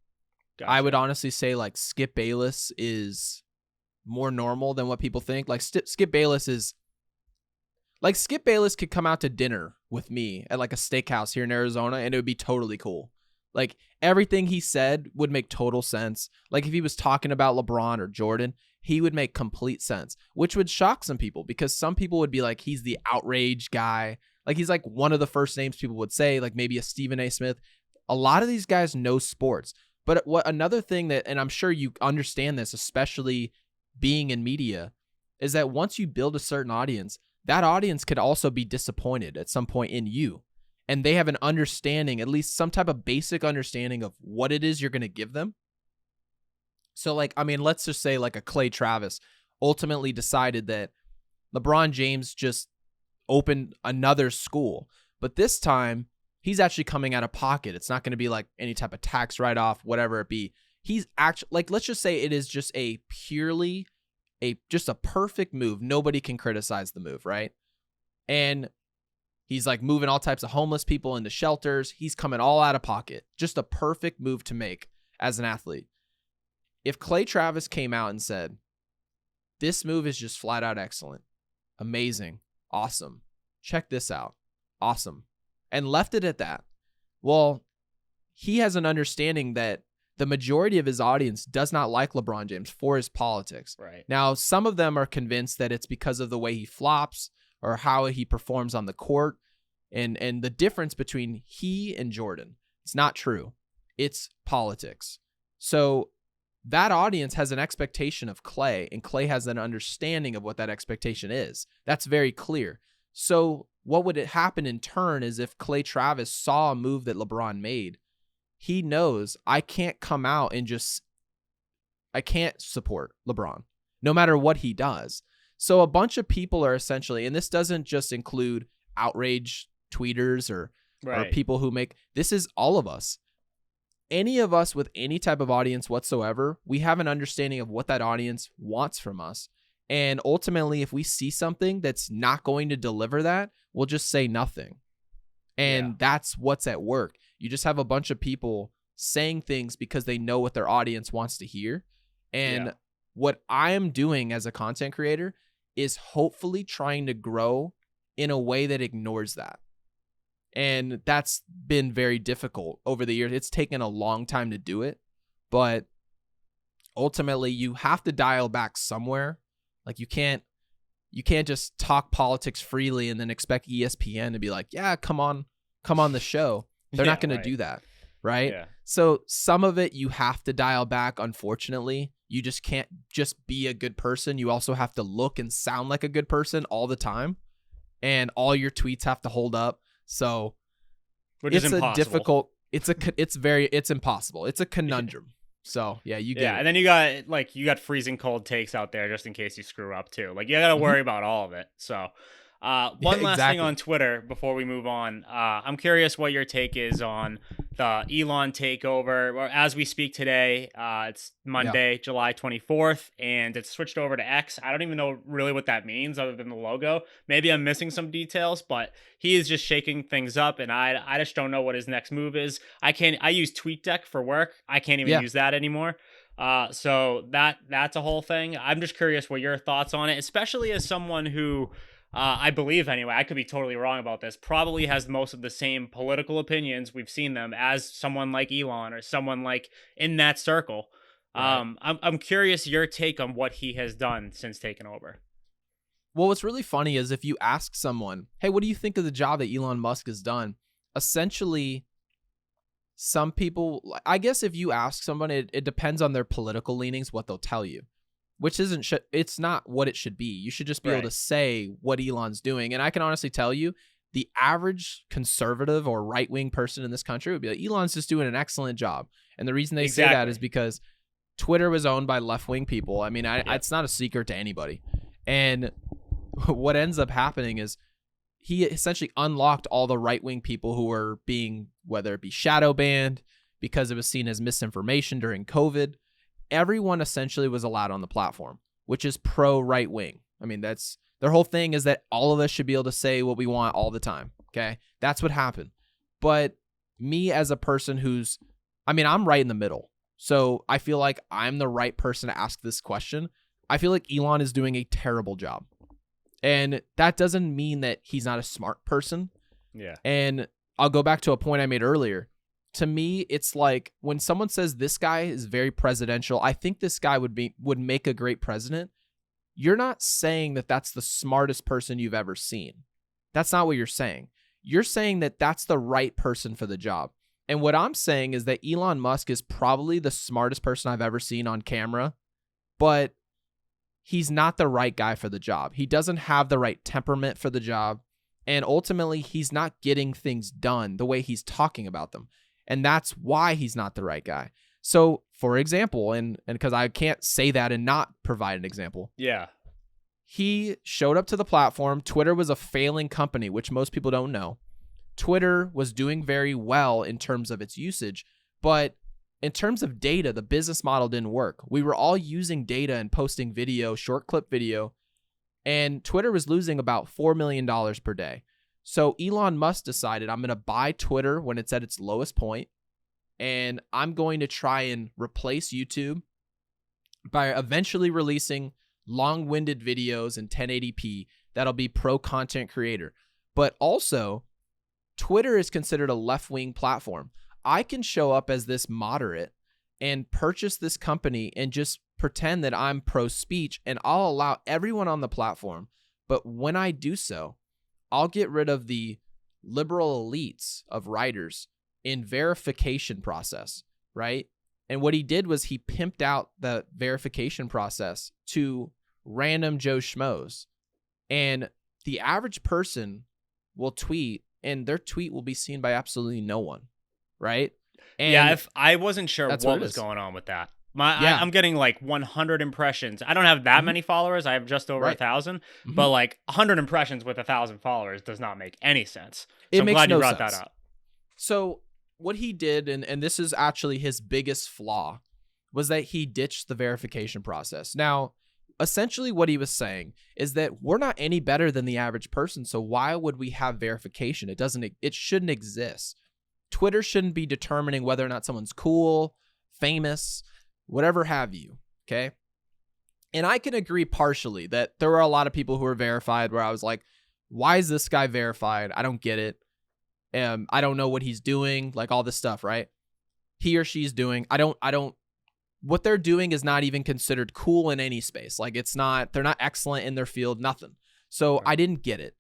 I would Gotcha. honestly say like Skip Bayless is more normal than what people think. Like Skip Bayless is like Skip Bayless could come out to dinner with me at like a steakhouse here in Arizona and it would be totally cool. Like everything he said would make total sense. Like if he was talking about LeBron or Jordan, he would make complete sense, which would shock some people because some people would be like, he's the outrage guy. Like he's like one of the first names people would say, like maybe a Stephen A. Smith. A lot of these guys know sports. But what another thing that, and I'm sure you understand this, especially being in media, is that once you build a certain audience, that audience could also be disappointed at some point in you. And they have an understanding, at least some type of basic understanding of what it is you're going to give them. So like, I mean, let's just say like a Clay Travis ultimately decided that LeBron James just opened another school. But this time, he's actually coming out of pocket. It's not going to be like any type of tax write-off, whatever it be. He's actually, like, let's just say it is just a purely just a perfect move. Nobody can criticize the move, right? And he's like moving all types of homeless people into shelters. He's coming all out of pocket. Just a perfect move to make as an athlete. If Clay Travis came out and said, this move is just flat out excellent, amazing, awesome, check this out, awesome, and left it at that, well, he has an understanding that the majority of his audience does not like LeBron James for his politics. Right. Now, some of them are convinced that it's because of the way he flops or how he performs on the court and the difference between he and Jordan. It's not true. It's politics. So that audience has an expectation of Clay, and Clay has an understanding of what that expectation is. That's very clear. So what would it happen in turn is if Clay Travis saw a move that LeBron made, he knows I can't come out and I can't support LeBron no matter what he does. So a bunch of people are essentially, and this doesn't just include outrage tweeters or people who this is all of us. Any of us with any type of audience whatsoever, we have an understanding of what that audience wants from us. And ultimately, if we see something that's not going to deliver that, we'll just say nothing. And that's what's at work. You just have a bunch of people saying things because they know what their audience wants to hear. And what I am doing as a content creator is hopefully trying to grow in a way that ignores that. And that's been very difficult over the years. It's taken a long time to do it, but ultimately you have to dial back somewhere. Like you can't just talk politics freely and then expect ESPN to be like, yeah, come on the show. They're not going to do that. Right. Yeah. So some of it you have to dial back. Unfortunately, you just can't just be a good person. You also have to look and sound like a good person all the time. And all your tweets have to hold up. So it's impossible. It's impossible. It's a conundrum. So yeah, you get it. And then you got freezing cold takes out there just in case you screw up too. Like you got to worry about all of it. So one last thing on Twitter before we move on. I'm curious what your take is on the Elon takeover. Or as we speak today, it's Monday, July 24th, and it's switched over to X. I don't even know really what that means other than the logo. Maybe I'm missing some details, but he is just shaking things up, and I just don't know what his next move is. I use TweetDeck for work. I can't even use that anymore. So that's a whole thing. I'm just curious what your thoughts on it, especially as someone who I believe anyway, I could be totally wrong about this, probably has most of the same political opinions, we've seen them, as someone like Elon or someone like in that circle. Right. I'm curious your take on what he has done since taking over. Well, what's really funny is if you ask someone, hey, what do you think of the job that Elon Musk has done? Essentially, some people, I guess if you ask someone, it depends on their political leanings, what they'll tell you. Which it's not what it should be. You should just be able to say what Elon's doing. And I can honestly tell you, the average conservative or right-wing person in this country would be like, Elon's just doing an excellent job. And the reason they say that is because Twitter was owned by left-wing people. I mean, it's not a secret to anybody. And what ends up happening is he essentially unlocked all the right-wing people who were being, whether it be shadow banned because it was seen as misinformation during COVID. Everyone essentially was allowed on the platform, which is pro right wing. I mean, that's their whole thing, is that all of us should be able to say what we want all the time. Okay. That's what happened. But me as a person I'm right in the middle. So I feel like I'm the right person to ask this question. I feel like Elon is doing a terrible job. And that doesn't mean that he's not a smart person. Yeah. And I'll go back to a point I made earlier. To me, it's like when someone says this guy is very presidential, I think this guy would make a great president. You're not saying that that's the smartest person you've ever seen. That's not what you're saying. You're saying that that's the right person for the job. And what I'm saying is that Elon Musk is probably the smartest person I've ever seen on camera, but he's not the right guy for the job. He doesn't have the right temperament for the job. And ultimately, he's not getting things done the way he's talking about them. And that's why he's not the right guy. So, for example, and because I can't say that and not provide an example. Yeah. He showed up to the platform. Twitter was a failing company, which most people don't know. Twitter was doing very well in terms of its usage, but in terms of data, the business model didn't work. We were all using data and posting video, short clip video, and Twitter was losing about $4 million per day. So Elon Musk decided, I'm going to buy Twitter when it's at its lowest point, and I'm going to try and replace YouTube by eventually releasing long-winded videos in 1080p that'll be pro content creator. But also, Twitter is considered a left-wing platform. I can show up as this moderate and purchase this company and just pretend that I'm pro-speech, and I'll allow everyone on the platform. But when I do so, I'll get rid of the liberal elites of writers in verification process, right? And what he did was he pimped out the verification process to random Joe Schmoes. And the average person will tweet, and their tweet will be seen by absolutely no one, right? And yeah, if I wasn't sure what what was is. going on with that. Yeah. I'm getting like 100 impressions. I don't have that many followers. I have just over 1,000. But like 100 impressions with 1,000 followers does not make any sense. So It I'm makes glad no you brought sense. that up. So what he did, and this is actually his biggest flaw, was that he ditched the verification process. Now, essentially what he was saying is that we're not any better than the average person, so why would we have verification? It shouldn't exist. Twitter shouldn't be determining whether or not someone's cool, famous, whatever have you, okay? And I can agree partially that there were a lot of people who were verified where I was like, why is this guy verified? I don't get it. I don't know what he's doing, like all this stuff, right? He or she's doing. What they're doing is not even considered cool in any space. Like they're not excellent in their field, nothing. So I didn't get it.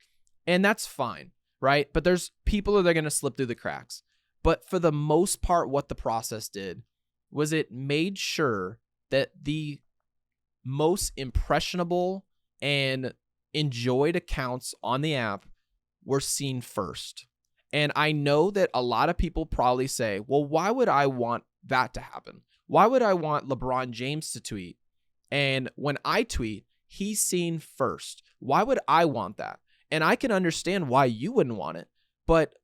And that's fine, right? But there's people that are going to slip through the cracks. But for the most part, what the process did was it made sure that the most impressionable and enjoyed accounts on the app were seen first. And I know that a lot of people probably say, well, why would I want that to happen? Why would I want LeBron James to tweet? And when I tweet, he's seen first. Why would I want that? And I can understand why you wouldn't want it. But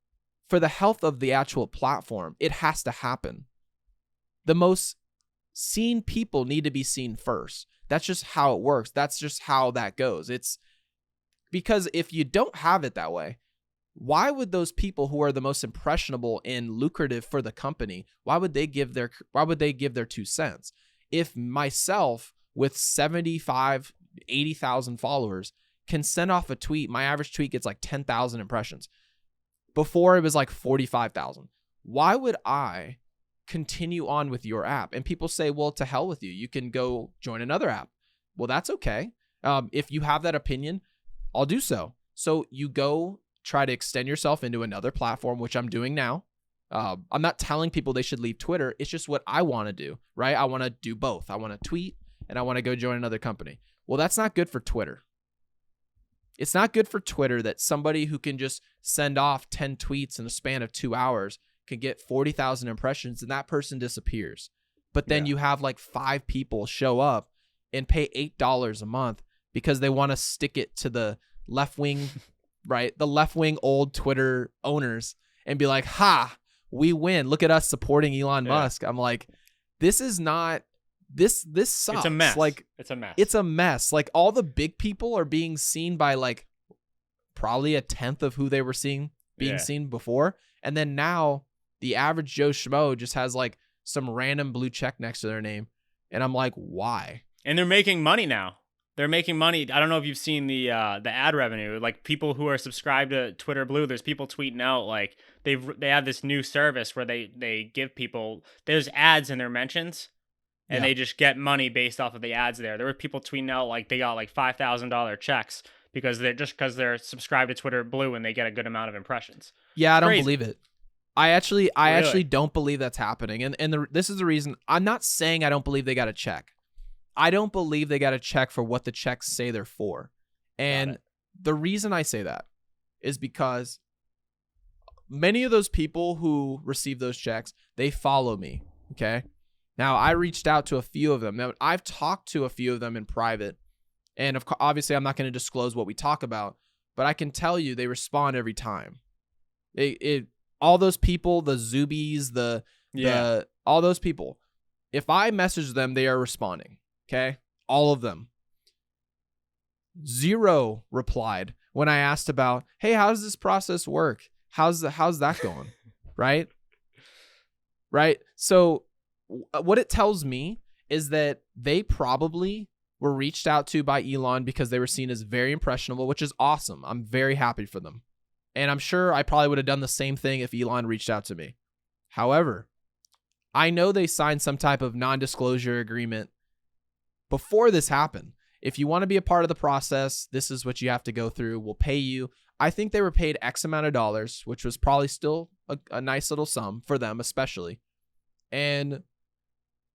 for the health of the actual platform, it has to happen. The most seen people need to be seen first. That's just how it works. That's just how that goes. It's because if you don't have it that way, why would those people who are the most impressionable and lucrative for the company, why would they give their 2 cents? If myself with 75, 80,000 followers can send off a tweet, my average tweet gets like 10,000 impressions. Before it was like 45,000. Why would I continue on with your app? And people say, well, to hell with you. You can go join another app. Well, that's okay. If you have that opinion, I'll do so. So you go try to extend yourself into another platform, which I'm doing now. I'm not telling people they should leave Twitter. It's just what I want to do, right? I want to do both. I want to tweet and I want to go join another company. Well, that's not good for Twitter. It's not good for Twitter that somebody who can just send off 10 tweets in a span of 2 hours can get 40,000 impressions and that person disappears. But then you have like 5 people show up and pay $8 a month because they want to stick it to the left wing, right? The left wing old Twitter owners and be like, ha, we win. Look at us supporting Elon Musk. I'm like, this is not, this sucks. It's a mess. Like, it's a mess. It's a mess. Like all the big people are being seen by like probably 1/10 of who they were being seen before. And then now the average Joe Schmo just has like some random blue check next to their name. And I'm like, why? And they're making money now. They're making money. I don't know if you've seen the ad revenue. Like people who are subscribed to Twitter Blue, there's people tweeting out like they have this new service where they give people, there's ads in their mentions, and they just get money based off of the ads there. There were people tweeting out like they got like $5,000 checks because they're subscribed to Twitter Blue and they get a good amount of impressions. Yeah, I don't Crazy. believe it. I actually Really? don't believe that's happening. And this is the reason. I'm not saying I don't believe they got a check. I don't believe they got a check for what the checks say they're for. And the reason I say that is because many of those people who receive those checks, they follow me, okay? Now, I reached out to a few of them. Now, I've talked to a few of them in private, and obviously I'm not going to disclose what we talk about, but I can tell you they respond every time. All those people, the Zubies, all those people, if I message them, they are responding. Okay, all of them. 0 replied when I asked about, hey, how does this process work? How's that going? Right? So what it tells me is that they probably were reached out to by Elon because they were seen as very impressionable, which is awesome. I'm very happy for them. And I'm sure I probably would have done the same thing if Elon reached out to me. However, I know they signed some type of non-disclosure agreement before this happened. If you want to be a part of the process, this is what you have to go through. We'll pay you. I think they were paid X amount of dollars, which was probably still a nice little sum for them, especially. And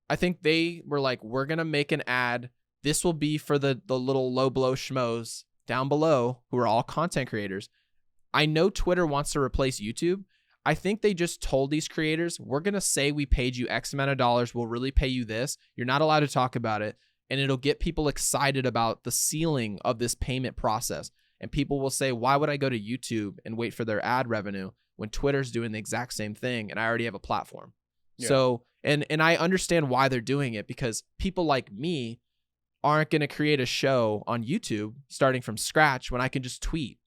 I think they were like, we're going to make an ad. This will be for the little low blow schmoes down below who are all content creators. I know Twitter wants to replace YouTube. I think they just told these creators, we're going to say we paid you X amount of dollars. We'll really pay you this. You're not allowed to talk about it. And it'll get people excited about the ceiling of this payment process. And people will say, why would I go to YouTube and wait for their ad revenue when Twitter's doing the exact same thing and I already have a platform? Yeah. So, and I understand why they're doing it, because people like me aren't going to create a show on YouTube starting from scratch when I can just tweet.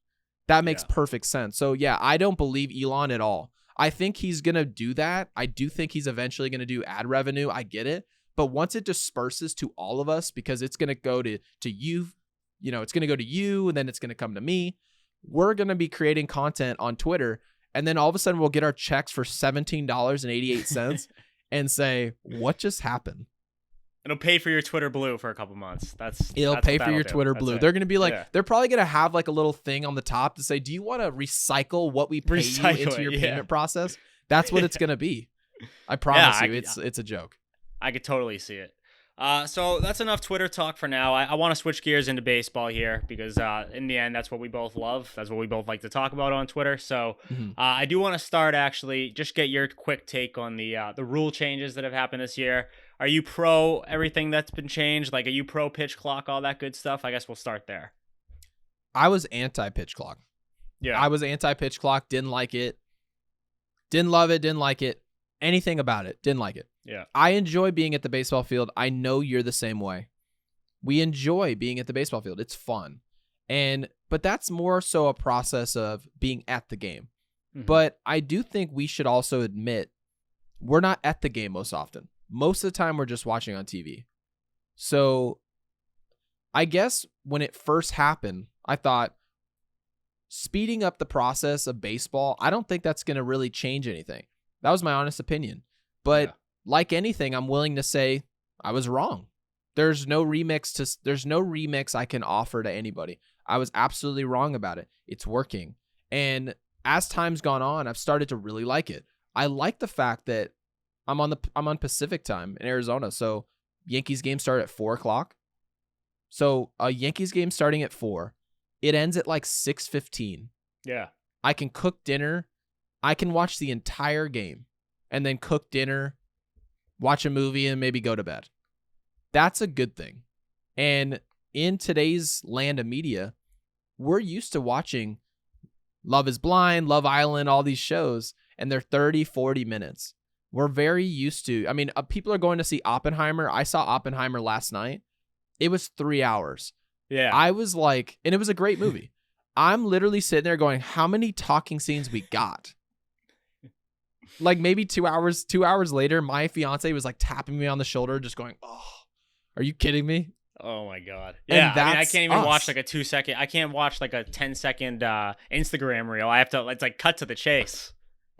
That makes perfect sense. So yeah, I don't believe Elon at all. I think he's going to do that. I do think he's eventually going to do ad revenue. I get it. But once it disperses to all of us, because it's going to go to you, it's going to go to you, and then it's going to come to me. We're going to be creating content on Twitter, and then all of a sudden we'll get our checks for $17.88 and say, what just happened? It'll pay for your Twitter Blue for a couple months. It'll pay for your Twitter Blue. They're going to be like, they're probably going to have like a little thing on the top to say, do you want to recycle what we pay you into your payment process? That's what it's going to be. I promise you, it's a joke. I could totally see it. So that's enough Twitter talk for now. I want to switch gears into baseball here because in the end, that's what we both love. That's what we both like to talk about on Twitter. So I do want to start actually just get your quick take on the rule changes that have happened this year. Are you pro everything that's been changed? Like, are you pro pitch clock, all that good stuff? I guess we'll start there. I was anti-pitch clock. Yeah. I was anti-pitch clock. Didn't like it. Didn't love it. Didn't like it. Anything about it. Didn't like it. Yeah. I enjoy being at the baseball field. I know you're the same way. We enjoy being at the baseball field. It's fun. But that's more so a process of being at the game. Mm-hmm. But I do think we should also admit we're not at the game most often. Most of the time we're just watching on TV. So I guess when it first happened, I thought speeding up the process of baseball, I don't think that's going to really change anything. That was my honest opinion. But like anything, I'm willing to say I was wrong. There's no remix I can offer to anybody. I was absolutely wrong about it. It's working. And as time's gone on, I've started to really like it. I like the fact that I'm on Pacific time in Arizona. So Yankees game start at 4:00. So a Yankees game starting at 4, it ends at like 6:15. Yeah. I can cook dinner. I can watch the entire game and then cook dinner, watch a movie, and maybe go to bed. That's a good thing. And in today's land of media, we're used to watching Love is Blind, Love Island, all these shows, and they're 30, 40 minutes. We're very used to, people are going to see Oppenheimer. I saw Oppenheimer last night. It was 3 hours. Yeah. I was like, and it was a great movie. I'm literally sitting there going, how many talking scenes we got? like maybe 2 hours later, my fiance was like tapping me on the shoulder, just going, "Oh, are you kidding me?" Oh my god. And Yeah, I mean, I that's can't even watch us. like a 2 second. I can't watch like a 10 second Instagram reel. I have to. It's like cut to the chase.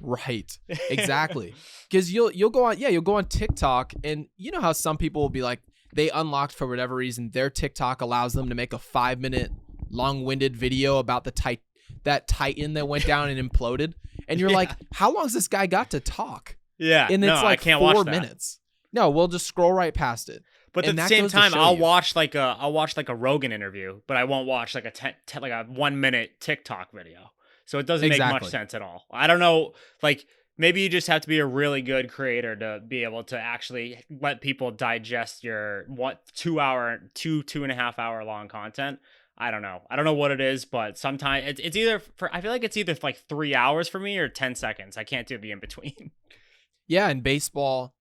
Right. Exactly. Because you'll go on TikTok, and you know how some people will be like, they unlocked for whatever reason, their TikTok allows them to make a 5-minute long-winded video about that Titan that went down and imploded. And you're like, how long's this guy got to talk? Yeah, And no, it's I like can't 4 watch that. minutes. No, we'll just scroll right past it. But And at the that same goes to time, show I'll you. watch like a Rogan interview, but I won't watch like like a 1 minute TikTok video. So it doesn't make much Exactly. sense at all. I don't know, like maybe you just have to be a really good creator to be able to actually let people digest your 2.5 hour long content. I don't know. I don't know what it is, but sometimes it's either I feel like it's either like 3 hours for me or 10 seconds. I can't do the in between. Yeah, and baseball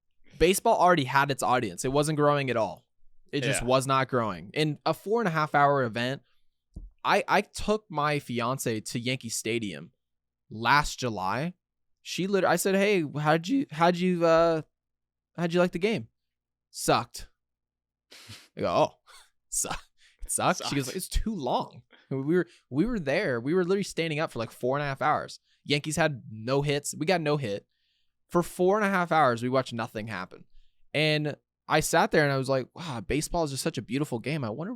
already had its audience. It wasn't growing at all. It just was not growing. In a 4.5 hour event, I took my fiance to Yankee Stadium last July. I said, "Hey, how'd you like the game?" Sucked. I go, "Oh, it sucked." She goes, like, "It's too long." We were there. We were literally standing up for like 4.5 hours. Yankees had no hits. We got no hit. For 4.5 hours, we watched nothing happen. And I sat there and I was like, wow, baseball is just such a beautiful game. I wonder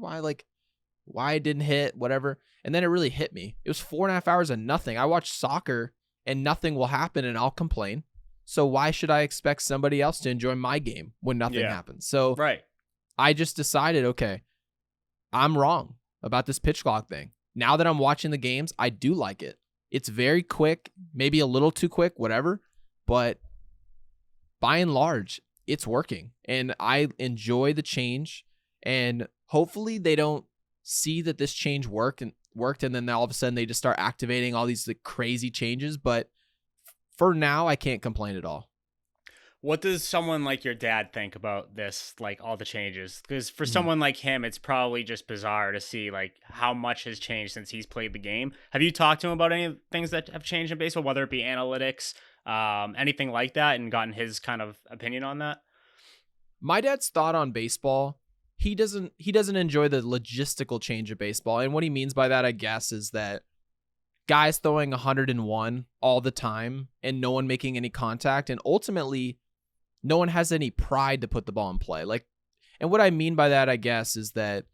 why it didn't hit, whatever. And then it really hit me. It was 4.5 hours of nothing. I watch soccer and nothing will happen and I'll complain. So why should I expect somebody else to enjoy my game when nothing happens? So Right. I just decided, okay, I'm wrong about this pitch clock thing. Now that I'm watching the games, I do like it. It's very quick, maybe a little too quick, whatever. But by and large, it's working. And I enjoy the change. And hopefully they don't see that this change worked and then all of a sudden they just start activating all these crazy changes. But for now, I can't complain at all. What does someone like your dad think about this, like all the changes? Because for someone like him, it's probably just bizarre to see like how much has changed since he's played the game. Have you talked to him about any things that have changed in baseball, whether it be analytics, anything like that, and gotten his kind of opinion on that? My dad's thought on baseball, he doesn't enjoy the logistical change of baseball. And what he means by that, I guess, is that guys throwing 101 all the time and no one making any contact, and ultimately no one has any pride to put the ball in play. And what I mean by that, I guess, is that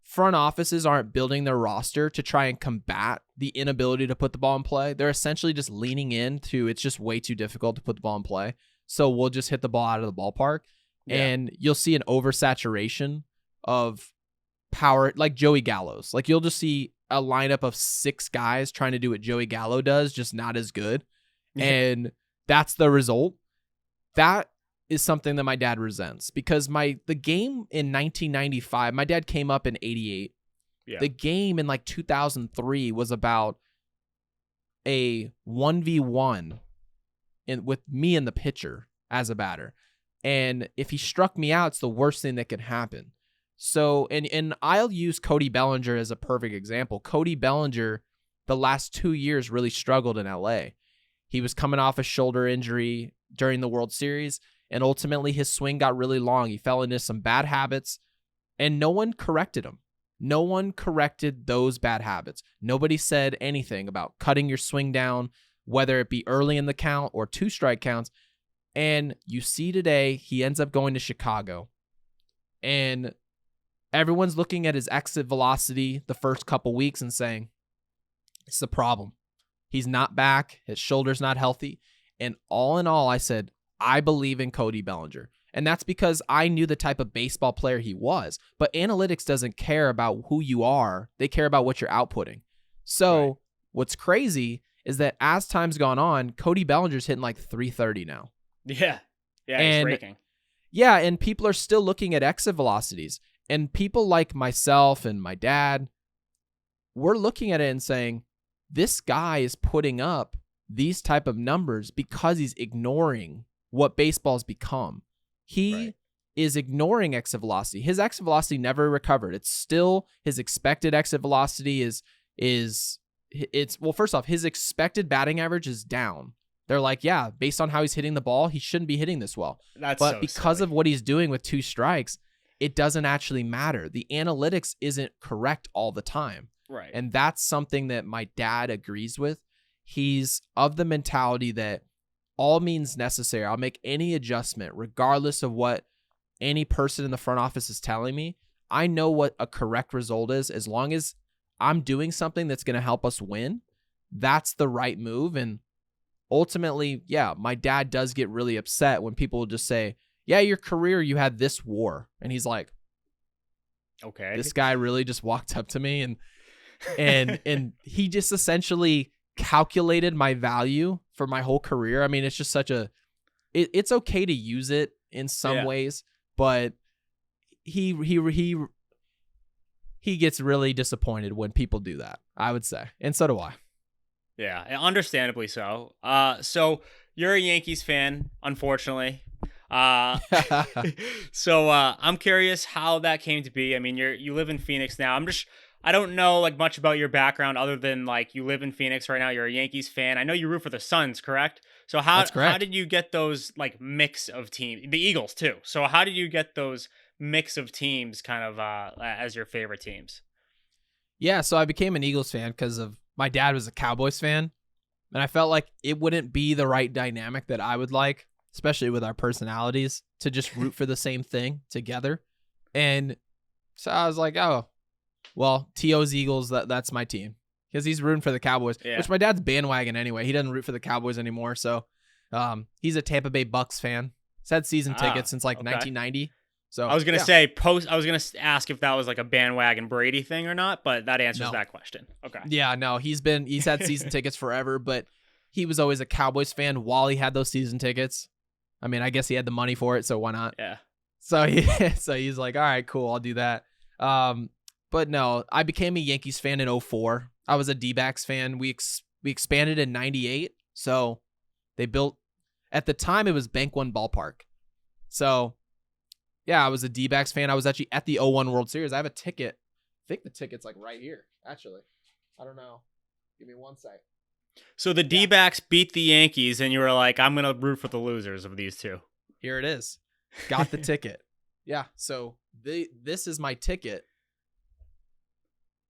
front offices aren't building their roster to try and combat the inability to put the ball in play. They're essentially just leaning into it's just way too difficult to put the ball in play. So we'll just hit the ball out of the ballpark. Yeah. And you'll see an oversaturation of power, like Joey Gallo's. Like you'll just see a lineup of 6 guys trying to do what Joey Gallo does, just not as good. Yeah. And that's the result. That is something that my dad resents because the game in 1995, my dad came up in 88. Yeah. The game in like 2003 was about a 1v1 with me and the pitcher as a batter. And if he struck me out, it's the worst thing that could happen. So, and I'll use Cody Bellinger as a perfect example. Cody Bellinger, the last 2 years, really struggled in LA. He was coming off a shoulder injury during the World Series, and ultimately his swing got really long. He fell into some bad habits, and no one corrected him. No one corrected those bad habits. Nobody said anything about cutting your swing down, whether it be early in the count or 2 strike counts. And you see today, he ends up going to Chicago, and everyone's looking at his exit velocity the first couple weeks and saying, it's the problem. He's not back. His shoulder's not healthy. And all in all, I said, I believe in Cody Bellinger. And that's because I knew the type of baseball player he was. But analytics doesn't care about who you are. They care about what you're outputting. So What's crazy is that as time's gone on, Cody Bellinger's hitting like 330 now. Yeah. Yeah, he's raking. Yeah, and people are still looking at exit velocities. And people like myself and my dad, we're looking at it and saying, this guy is putting up these type of numbers because he's ignoring what baseball's become. He is ignoring exit velocity. His exit velocity never recovered. It's still his expected exit velocity well, first off, his expected batting average is down They're like, yeah, based on how he's hitting the ball, he shouldn't be hitting this well. That's But so because silly. of what he's doing with 2 strikes, it doesn't actually matter. The analytics isn't correct all the time. Right. And that's something that my dad agrees with. He's of the mentality that all means necessary. I'll make any adjustment, regardless of what any person in the front office is telling me. I know what a correct result is. As long as I'm doing something that's going to help us win, that's the right move. And ultimately, yeah, my dad does get really upset when people just say, yeah, your career, you had this war. And he's like, Okay. this guy really just walked up to me and he just essentially calculated my value for my whole career. I mean, it's just it's okay to use it in some ways, but he gets really disappointed when people do that, I would say. And so do I. Yeah, understandably so. So you're a Yankees fan, unfortunately. So I'm curious how that came to be. I mean, you live in Phoenix now. I don't know like much about your background other than like you live in Phoenix right now. You're a Yankees fan. I know you root for the Suns, correct? So That's correct. how did you get those like mix of teams? The Eagles too. So how did you get those mix of teams kind of as your favorite teams? Yeah, so I became an Eagles fan because of my dad was a Cowboys fan, and I felt like it wouldn't be the right dynamic that I would like, especially with our personalities, to just root for the same thing together. And so I was like, oh, well, T.O.'s Eagles, that's my team. Because he's rooting for the Cowboys, which my dad's bandwagon anyway. He doesn't root for the Cowboys anymore. So he's a Tampa Bay Bucks fan. He's had season tickets since like 1990. So I was gonna I was gonna ask if that was like a bandwagon Brady thing or not, but that answers that question. Okay. Yeah, no, he's had season tickets forever, but he was always a Cowboys fan while he had those season tickets. I mean, I guess he had the money for it, so why not? Yeah. So he's like, all right, cool, I'll do that. But no, I became a Yankees fan in 2004. I was a D-backs fan. We expanded in 98. So they built, at the time it was Bank One Ballpark. So yeah, I was a D-backs fan. I was actually at the 2001 World Series. I have a ticket. I think the ticket's like right here, actually. I don't know. Give me one sec. So the D-backs beat the Yankees and you were like, I'm going to root for the losers of these two. Here it is. Got the ticket. Yeah. So this is my ticket.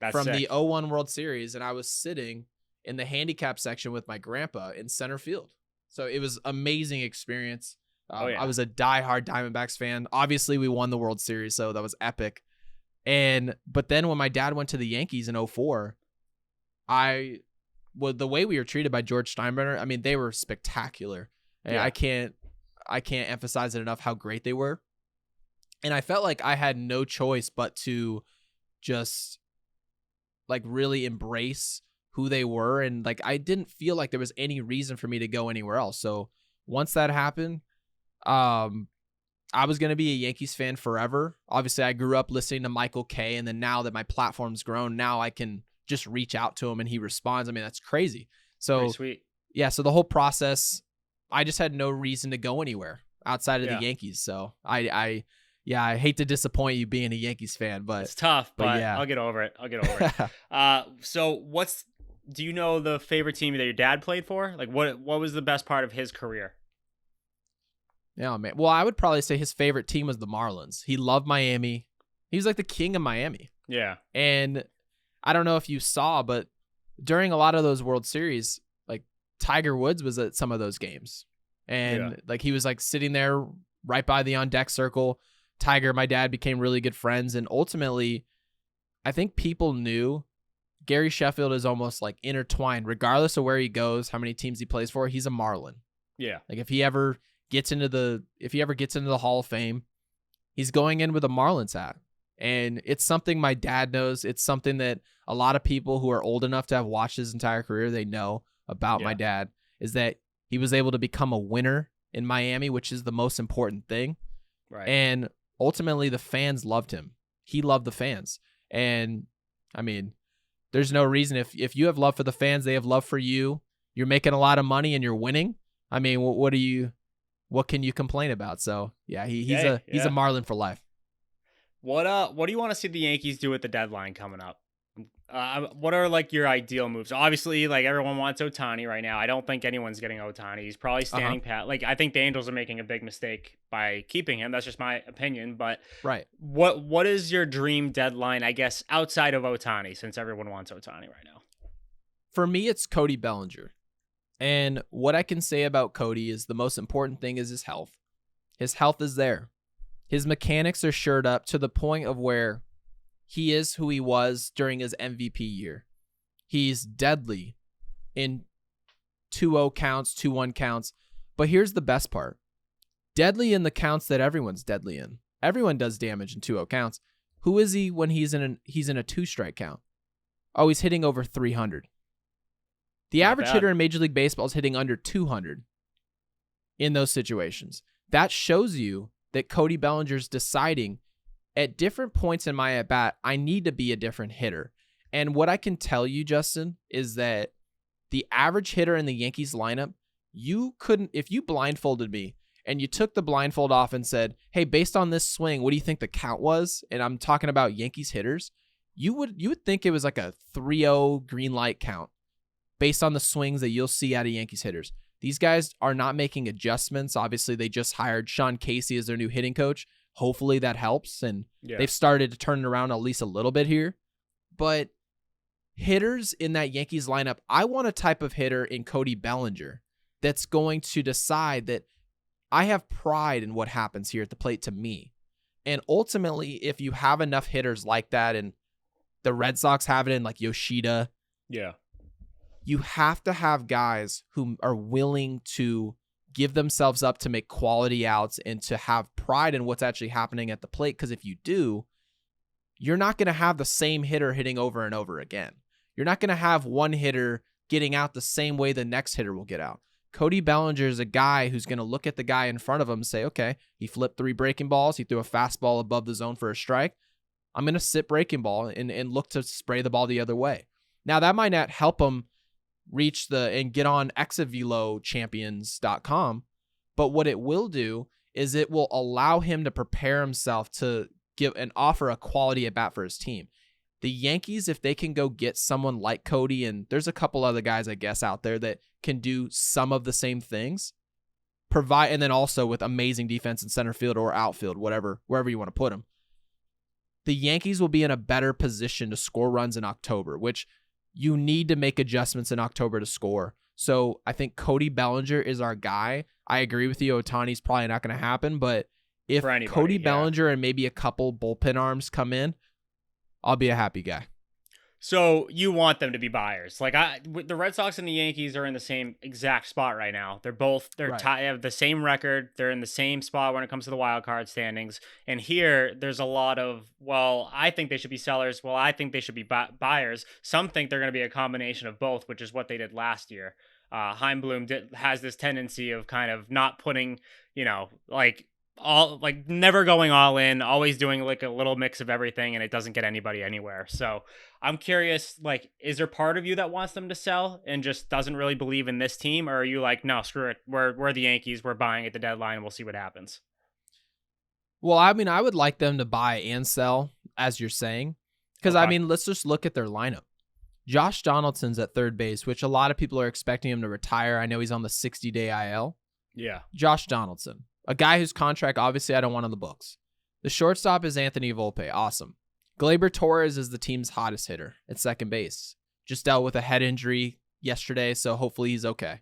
That's from sick. the 2001 World Series, and I was sitting in the handicap section with my grandpa in center field. So it was amazing experience. I was a diehard Diamondbacks fan. Obviously, we won the World Series, so that was epic. But then when my dad went to the Yankees in 2004, the way we were treated by George Steinbrenner, I mean, they were spectacular. And I can't emphasize it enough how great they were. And I felt like I had no choice but to just like really embrace who they were. And like, I didn't feel like there was any reason for me to go anywhere else. So once that happened, I was going to be a Yankees fan forever. Obviously I grew up listening to Michael Kay. And then now that my platform's grown, now I can just reach out to him and he responds. I mean, that's crazy. So pretty sweet. Yeah. So the whole process, I just had no reason to go anywhere outside of the Yankees. So I hate to disappoint you being a Yankees fan, but it's tough, but I'll get over it. So do you know the favorite team that your dad played for? Like what was the best part of his career? Yeah, man. Well, I would probably say his favorite team was the Marlins. He loved Miami. He was like the king of Miami. Yeah. And I don't know if you saw, but during a lot of those World Series, like Tiger Woods was at some of those games. And like he was like sitting there right by the on deck circle. Tiger, my dad, became really good friends. And ultimately, I think people knew Gary Sheffield is almost like intertwined, regardless of where he goes, how many teams he plays for, he's a Marlin. Yeah. Like if he ever gets into the Hall of Fame, he's going in with a Marlins hat. And it's something my dad knows. It's something that a lot of people who are old enough to have watched his entire career, they know about my dad, is that he was able to become a winner in Miami, which is the most important thing. Right. And ultimately, the fans loved him. He loved the fans. And, I mean, there's no reason. If you have love for the fans, they have love for you. You're making a lot of money and you're winning. I mean, what can you complain about? So, yeah, he's a Marlin for life. What do you want to see the Yankees do at the deadline coming up? What are like your ideal moves? Obviously, like everyone wants Otani right now. I don't think anyone's getting Otani. He's probably Uh-huh. standing pat. Like I think the Angels are making a big mistake by keeping him. That's just my opinion. But Right. what is your dream deadline? I guess outside of Otani, since everyone wants Otani right now. For me, it's Cody Bellinger. And what I can say about Cody is the most important thing is his health. His health is there. His mechanics are shored up to the point of where he is who he was during his MVP year. He's deadly in 2-0 counts, 2-1 counts. But here's the best part. Deadly in the counts that everyone's deadly in. Everyone does damage in 2-0 counts. Who is he when he's in a 2-strike count? Oh, he's hitting over 300. The Not average bad. hitter in Major League Baseball is hitting under 200 in those situations. That shows you that Cody Bellinger's deciding at different points in my at-bat, I need to be a different hitter. And what I can tell you, Justin, is that the average hitter in the Yankees lineup, you couldn't, if you blindfolded me and you took the blindfold off and said, hey, based on this swing, what do you think the count was? And I'm talking about Yankees hitters. You would think it was like a 3-0 green light count based on the swings that you'll see out of Yankees hitters. These guys are not making adjustments. Obviously, they just hired Sean Casey as their new hitting coach. Hopefully that helps, and they've started to turn it around at least a little bit here. But hitters in that Yankees lineup, I want a type of hitter in Cody Bellinger that's going to decide that I have pride in what happens here at the plate to me. And ultimately, if you have enough hitters like that, and the Red Sox have it in like Yoshida, you have to have guys who are willing to give themselves up to make quality outs and to have pride in what's actually happening at the plate. Because if you do, you're not going to have the same hitter hitting over and over again. You're not going to have one hitter getting out the same way the next hitter will get out. Cody Bellinger is a guy who's going to look at the guy in front of him and say, okay, he flipped 3 breaking balls. He threw a fastball above the zone for a strike. I'm going to sit breaking ball and look to spray the ball the other way. Now, that might not help him reach and get on exavelochampions.com, but what it will do is it will allow him to prepare himself to give and offer a quality at bat for his team. The Yankees, if they can go get someone like Cody, and there's a couple other guys, I guess, out there that can do some of the same things, and then also with amazing defense in center field or outfield, wherever you want to put them, the Yankees will be in a better position to score runs in October, which you need to make adjustments in October to score. So I think Cody Bellinger is our guy. I agree with you. Otani's probably not going to happen, but if Cody Bellinger and maybe a couple bullpen arms come in, I'll be a happy guy. So you want them to be buyers. Like the Red Sox and the Yankees are in the same exact spot right now. They're Right. they have the same record. They're in the same spot when it comes to the wild card standings. And here there's a lot of, well, I think they should be sellers. Well, I think they should be buyers. Some think they're going to be a combination of both, which is what they did last year. Heimblum has this tendency of kind of not putting, never going all in, always doing like a little mix of everything, and it doesn't get anybody anywhere. So I'm curious, like, is there part of you that wants them to sell and just doesn't really believe in this team? Or are you like, no, screw it. We're the Yankees. We're buying at the deadline and we'll see what happens. Well, I mean, I would like them to buy and sell, as you're saying, because Okay. I mean, let's just look at their lineup. Josh Donaldson's at third base, which a lot of people are expecting him to retire. I know he's on the 60-day IL. Yeah. Josh Donaldson, a guy whose contract, obviously, I don't want on the books. The shortstop is Anthony Volpe. Awesome. Gleyber Torres is the team's hottest hitter at second base. Just dealt with a head injury yesterday, so hopefully he's okay.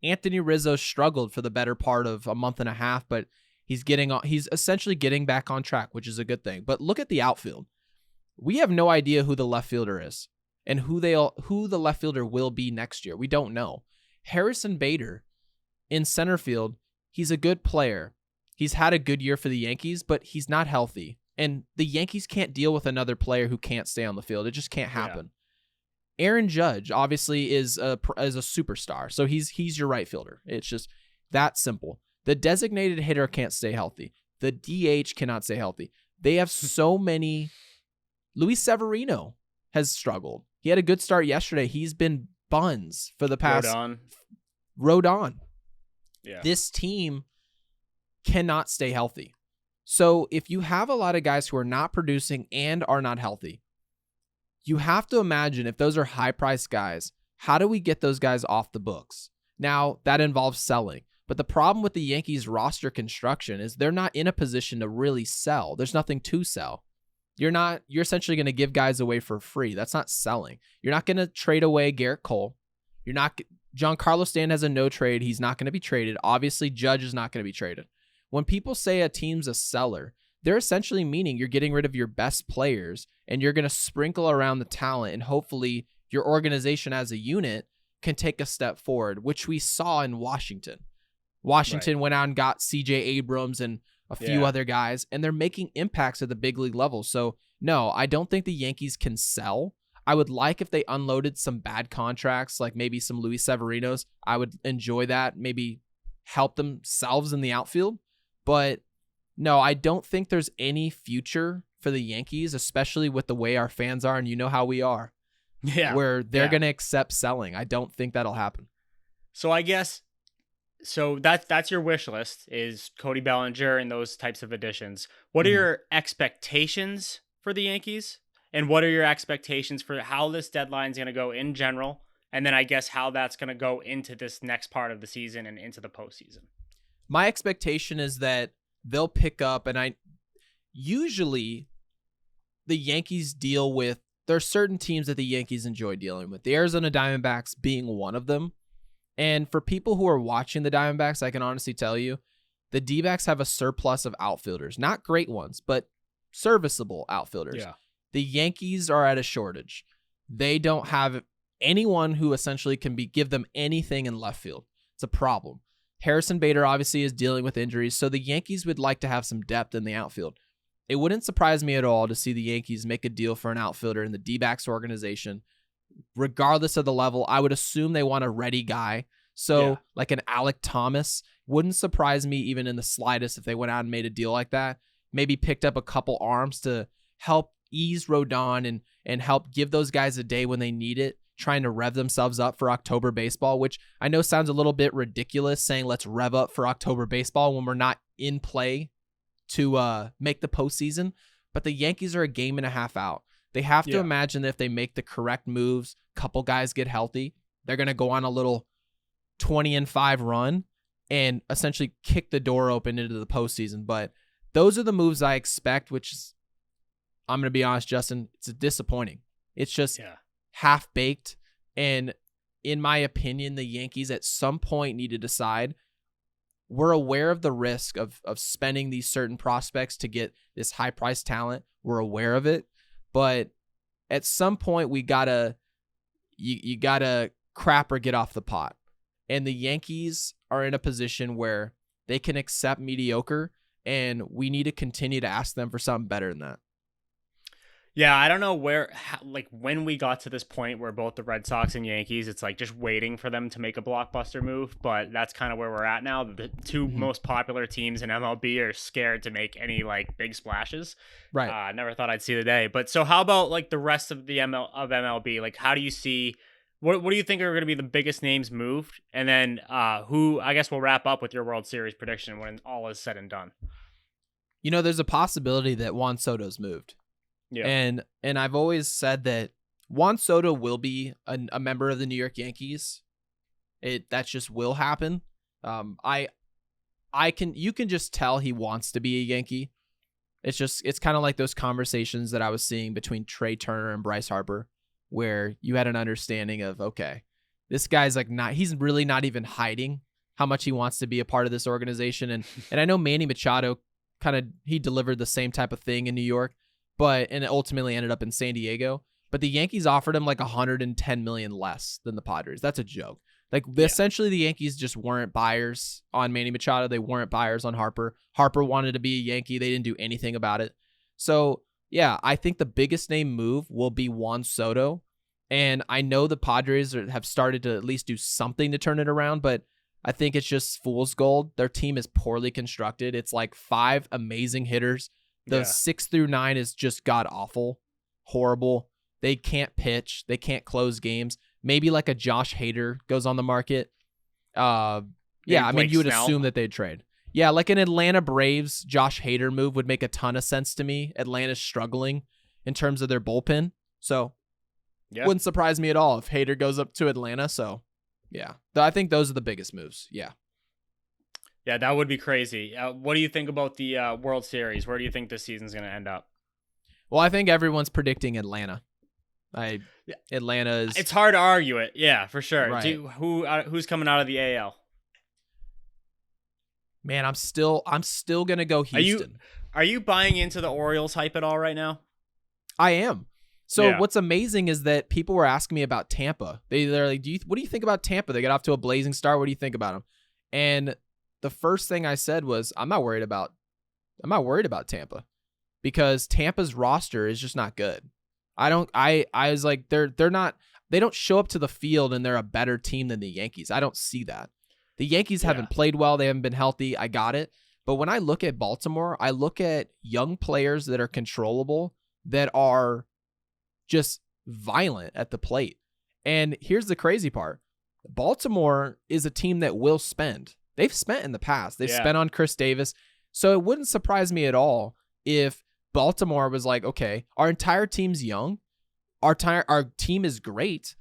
Anthony Rizzo struggled for the better part of a month and a half, but he's essentially getting back on track, which is a good thing. But look at the outfield. We have no idea who the left fielder is and who the left fielder will be next year. We don't know. Harrison Bader in center field, he's a good player. He's had a good year for the Yankees, but he's not healthy. And the Yankees can't deal with another player who can't stay on the field. It just can't happen. Yeah. Aaron Judge obviously is a superstar, so he's your right fielder. It's just that simple. The designated hitter can't stay healthy. The DH cannot stay healthy. They have so many. Luis Severino has struggled. He had a good start yesterday. He's been buns for the past. Rodon. Yeah. This team cannot stay healthy. So if you have a lot of guys who are not producing and are not healthy, you have to imagine if those are high-priced guys, how do we get those guys off the books? Now, that involves selling. But the problem with the Yankees roster construction is they're not in a position to really sell. There's nothing to sell. You're essentially going to give guys away for free. That's not selling. You're not going to trade away Garrett Cole. Giancarlo Stanton has a no trade. He's not going to be traded. Obviously, Judge is not going to be traded. When people say a team's a seller, they're essentially meaning you're getting rid of your best players and you're going to sprinkle around the talent, and hopefully your organization as a unit can take a step forward, which we saw in Washington. Washington went out and got CJ Abrams and a few other guys, and they're making impacts at the big league level. So, no, I don't think the Yankees can sell. I would like if they unloaded some bad contracts, like maybe some Luis Severinos. I would enjoy that, maybe help themselves in the outfield. But no, I don't think there's any future for the Yankees, especially with the way our fans are, and you know how we are, where they're going to accept selling. I don't think that'll happen. So I guess... So that's your wish list, is Cody Bellinger and those types of additions. What are your expectations for the Yankees? And what are your expectations for how this deadline is going to go in general? And then I guess how that's going to go into this next part of the season and into the postseason. My expectation is that they'll pick up, and usually the Yankees deal with, there are certain teams that the Yankees enjoy dealing with. The Arizona Diamondbacks being one of them. And for people who are watching the Diamondbacks, I can honestly tell you, the D-backs have a surplus of outfielders. Not great ones, but serviceable outfielders. Yeah. The Yankees are at a shortage. They don't have anyone who essentially can give them anything in left field. It's a problem. Harrison Bader obviously is dealing with injuries, so the Yankees would like to have some depth in the outfield. It wouldn't surprise me at all to see the Yankees make a deal for an outfielder in the D-backs organization. Regardless of the level, I would assume they want a ready guy. So like an Alec Thomas, wouldn't surprise me even in the slightest if they went out and made a deal like that. Maybe picked up a couple arms to help ease Rodon and help give those guys a day when they need it, trying to rev themselves up for October baseball, which I know sounds a little bit ridiculous saying let's rev up for October baseball when we're not in play to make the postseason. But the Yankees are a game and a half out. They have to imagine that if they make the correct moves, couple guys get healthy, they're going to go on a little 20-5 run and essentially kick the door open into the postseason. But those are the moves I expect, which is, I'm going to be honest, Justin, it's disappointing. It's just half-baked. And in my opinion, the Yankees at some point need to decide, we're aware of the risk of spending these certain prospects to get this high-priced talent. We're aware of it. But at some point, you gotta crap or get off the pot. And the Yankees are in a position where they can accept mediocre, and we need to continue to ask them for something better than that. Yeah, I don't know when we got to this point where both the Red Sox and Yankees, it's like just waiting for them to make a blockbuster move, but that's kind of where we're at now. The two most popular teams in MLB are scared to make any like big splashes. Right. I never thought I'd see the day. But so how about like the rest of the MLB? Like, how do you see what do you think are going to be the biggest names moved? And then who, I guess we'll wrap up with your World Series prediction when all is said and done. You know, there's a possibility that Juan Soto's moved. Yeah. And I've always said that Juan Soto will be a member of the New York Yankees. That just will happen. You can just tell he wants to be a Yankee. It's kind of like those conversations that I was seeing between Trey Turner and Bryce Harper, where you had an understanding of, okay, this guy's like he's really not even hiding how much he wants to be a part of this organization. And I know Manny Machado he delivered the same type of thing in New York. And it ultimately ended up in San Diego. But the Yankees offered him like $110 million less than the Padres. That's a joke. Essentially, the Yankees just weren't buyers on Manny Machado. They weren't buyers on Harper. Harper wanted to be a Yankee. They didn't do anything about it. So, yeah, I think the biggest name move will be Juan Soto. And I know the Padres have started to at least do something to turn it around, but I think it's just fool's gold. Their team is poorly constructed. It's like 5 amazing hitters. The 6 through 9 is just god-awful, horrible. They can't pitch. They can't close games. Maybe like a Josh Hader goes on the market. You would assume that they'd trade. Yeah, like an Atlanta Braves Josh Hader move would make a ton of sense to me. Atlanta's struggling in terms of their bullpen. So, Yeah. Wouldn't surprise me at all if Hader goes up to Atlanta. So, yeah, I think those are the biggest moves. Yeah. Yeah, that would be crazy. What do you think about the World Series? Where do you think this season's going to end up? Well, I think everyone's predicting Atlanta. Yeah. Atlanta is It's hard to argue it. Yeah, for sure. right. Who's coming out of the AL? Man, I'm still gonna go Houston. Are you buying into the Orioles hype at all right now? I am. So Yeah. what's amazing is that people were asking me about Tampa. They're like, what do you think about Tampa? They got off to a blazing start. What do you think about them? And the first thing I said was, I'm not worried about Tampa, because Tampa's roster is just not good. I was like, they don't show up to the field and they're a better team than the Yankees. I don't see that. The Yankees haven't played well. They haven't been healthy. I got it. But when I look at Baltimore, I look at young players that are controllable, that are just violent at the plate. And here's the crazy part. Baltimore is a team that will spend. They've spent in the past. They've spent on Chris Davis. So it wouldn't surprise me at all if Baltimore was like, okay, our entire team's young. Our team is great.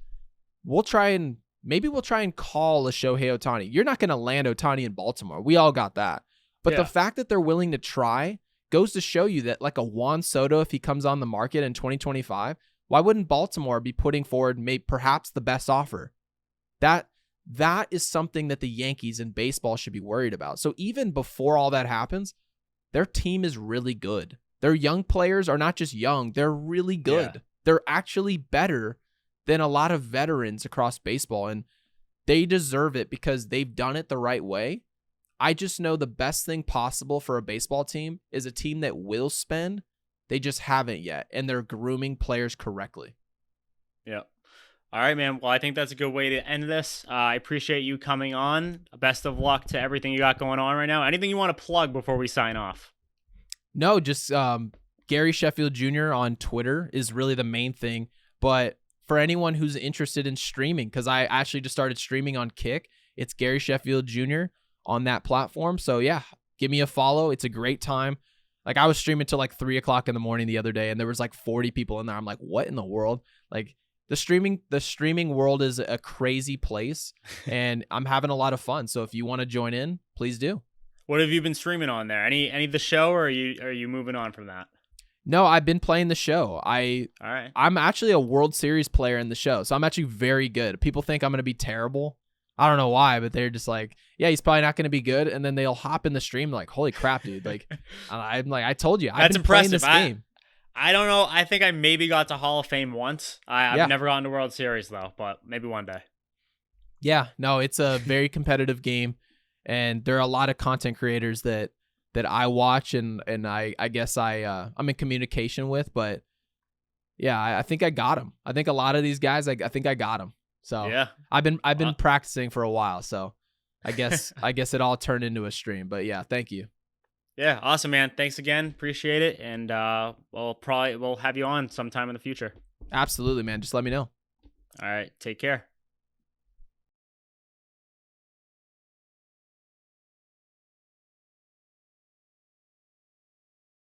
Maybe we'll try and call a Shohei Ohtani. You're not going to land Ohtani in Baltimore. We all got that. But the fact that they're willing to try goes to show you that, like a Juan Soto, if he comes on the market in 2025, why wouldn't Baltimore be putting forward perhaps the best offer? That is something that the Yankees in baseball should be worried about. So even before all that happens, their team is really good. Their young players are not just young, they're really good. Yeah. They're actually better than a lot of veterans across baseball, and they deserve it because they've done it the right way. I just know the best thing possible for a baseball team is a team that will spend. They just haven't yet, and they're grooming players correctly. Yeah. All right, man. Well, I think that's a good way to end this. I appreciate you coming on. Best of luck to everything you got going on right now. Anything you want to plug before we sign off? No, just Gary Sheffield Jr. on Twitter is really the main thing. But for anyone who's interested in streaming, because I actually just started streaming on Kick, it's Gary Sheffield Jr. on that platform. So yeah, give me a follow. It's a great time. Like, I was streaming till like 3 o'clock in the morning the other day, and there was like 40 people in there. I'm like, what in the world? Like, the streaming world is a crazy place, and I'm having a lot of fun. So if you want to join in, please do. What have you been streaming on there? Any of the show, or are you moving on from that? No, I've been playing the show. All right. I'm actually a World Series player in the show, so I'm actually very good. People think I'm going to be terrible. I don't know why, but they're just like, yeah, he's probably not going to be good. And then they'll hop in the stream like, holy crap, dude. Like, I'm like, I told you, I've been playing this game. I don't know. I think I maybe got to Hall of Fame once. I've never gotten to World Series, though, but maybe one day. Yeah, no, it's a very competitive game. And there are a lot of content creators that I watch and I guess I'm in communication with. But yeah, I think I got them. I think a lot of these guys, I think I got them. So yeah, I've been practicing for a while. So I guess it all turned into a stream. But yeah, thank you. Yeah, awesome, man. Thanks again. Appreciate it. And we'll have you on sometime in the future. Absolutely, man. Just let me know. All right. Take care.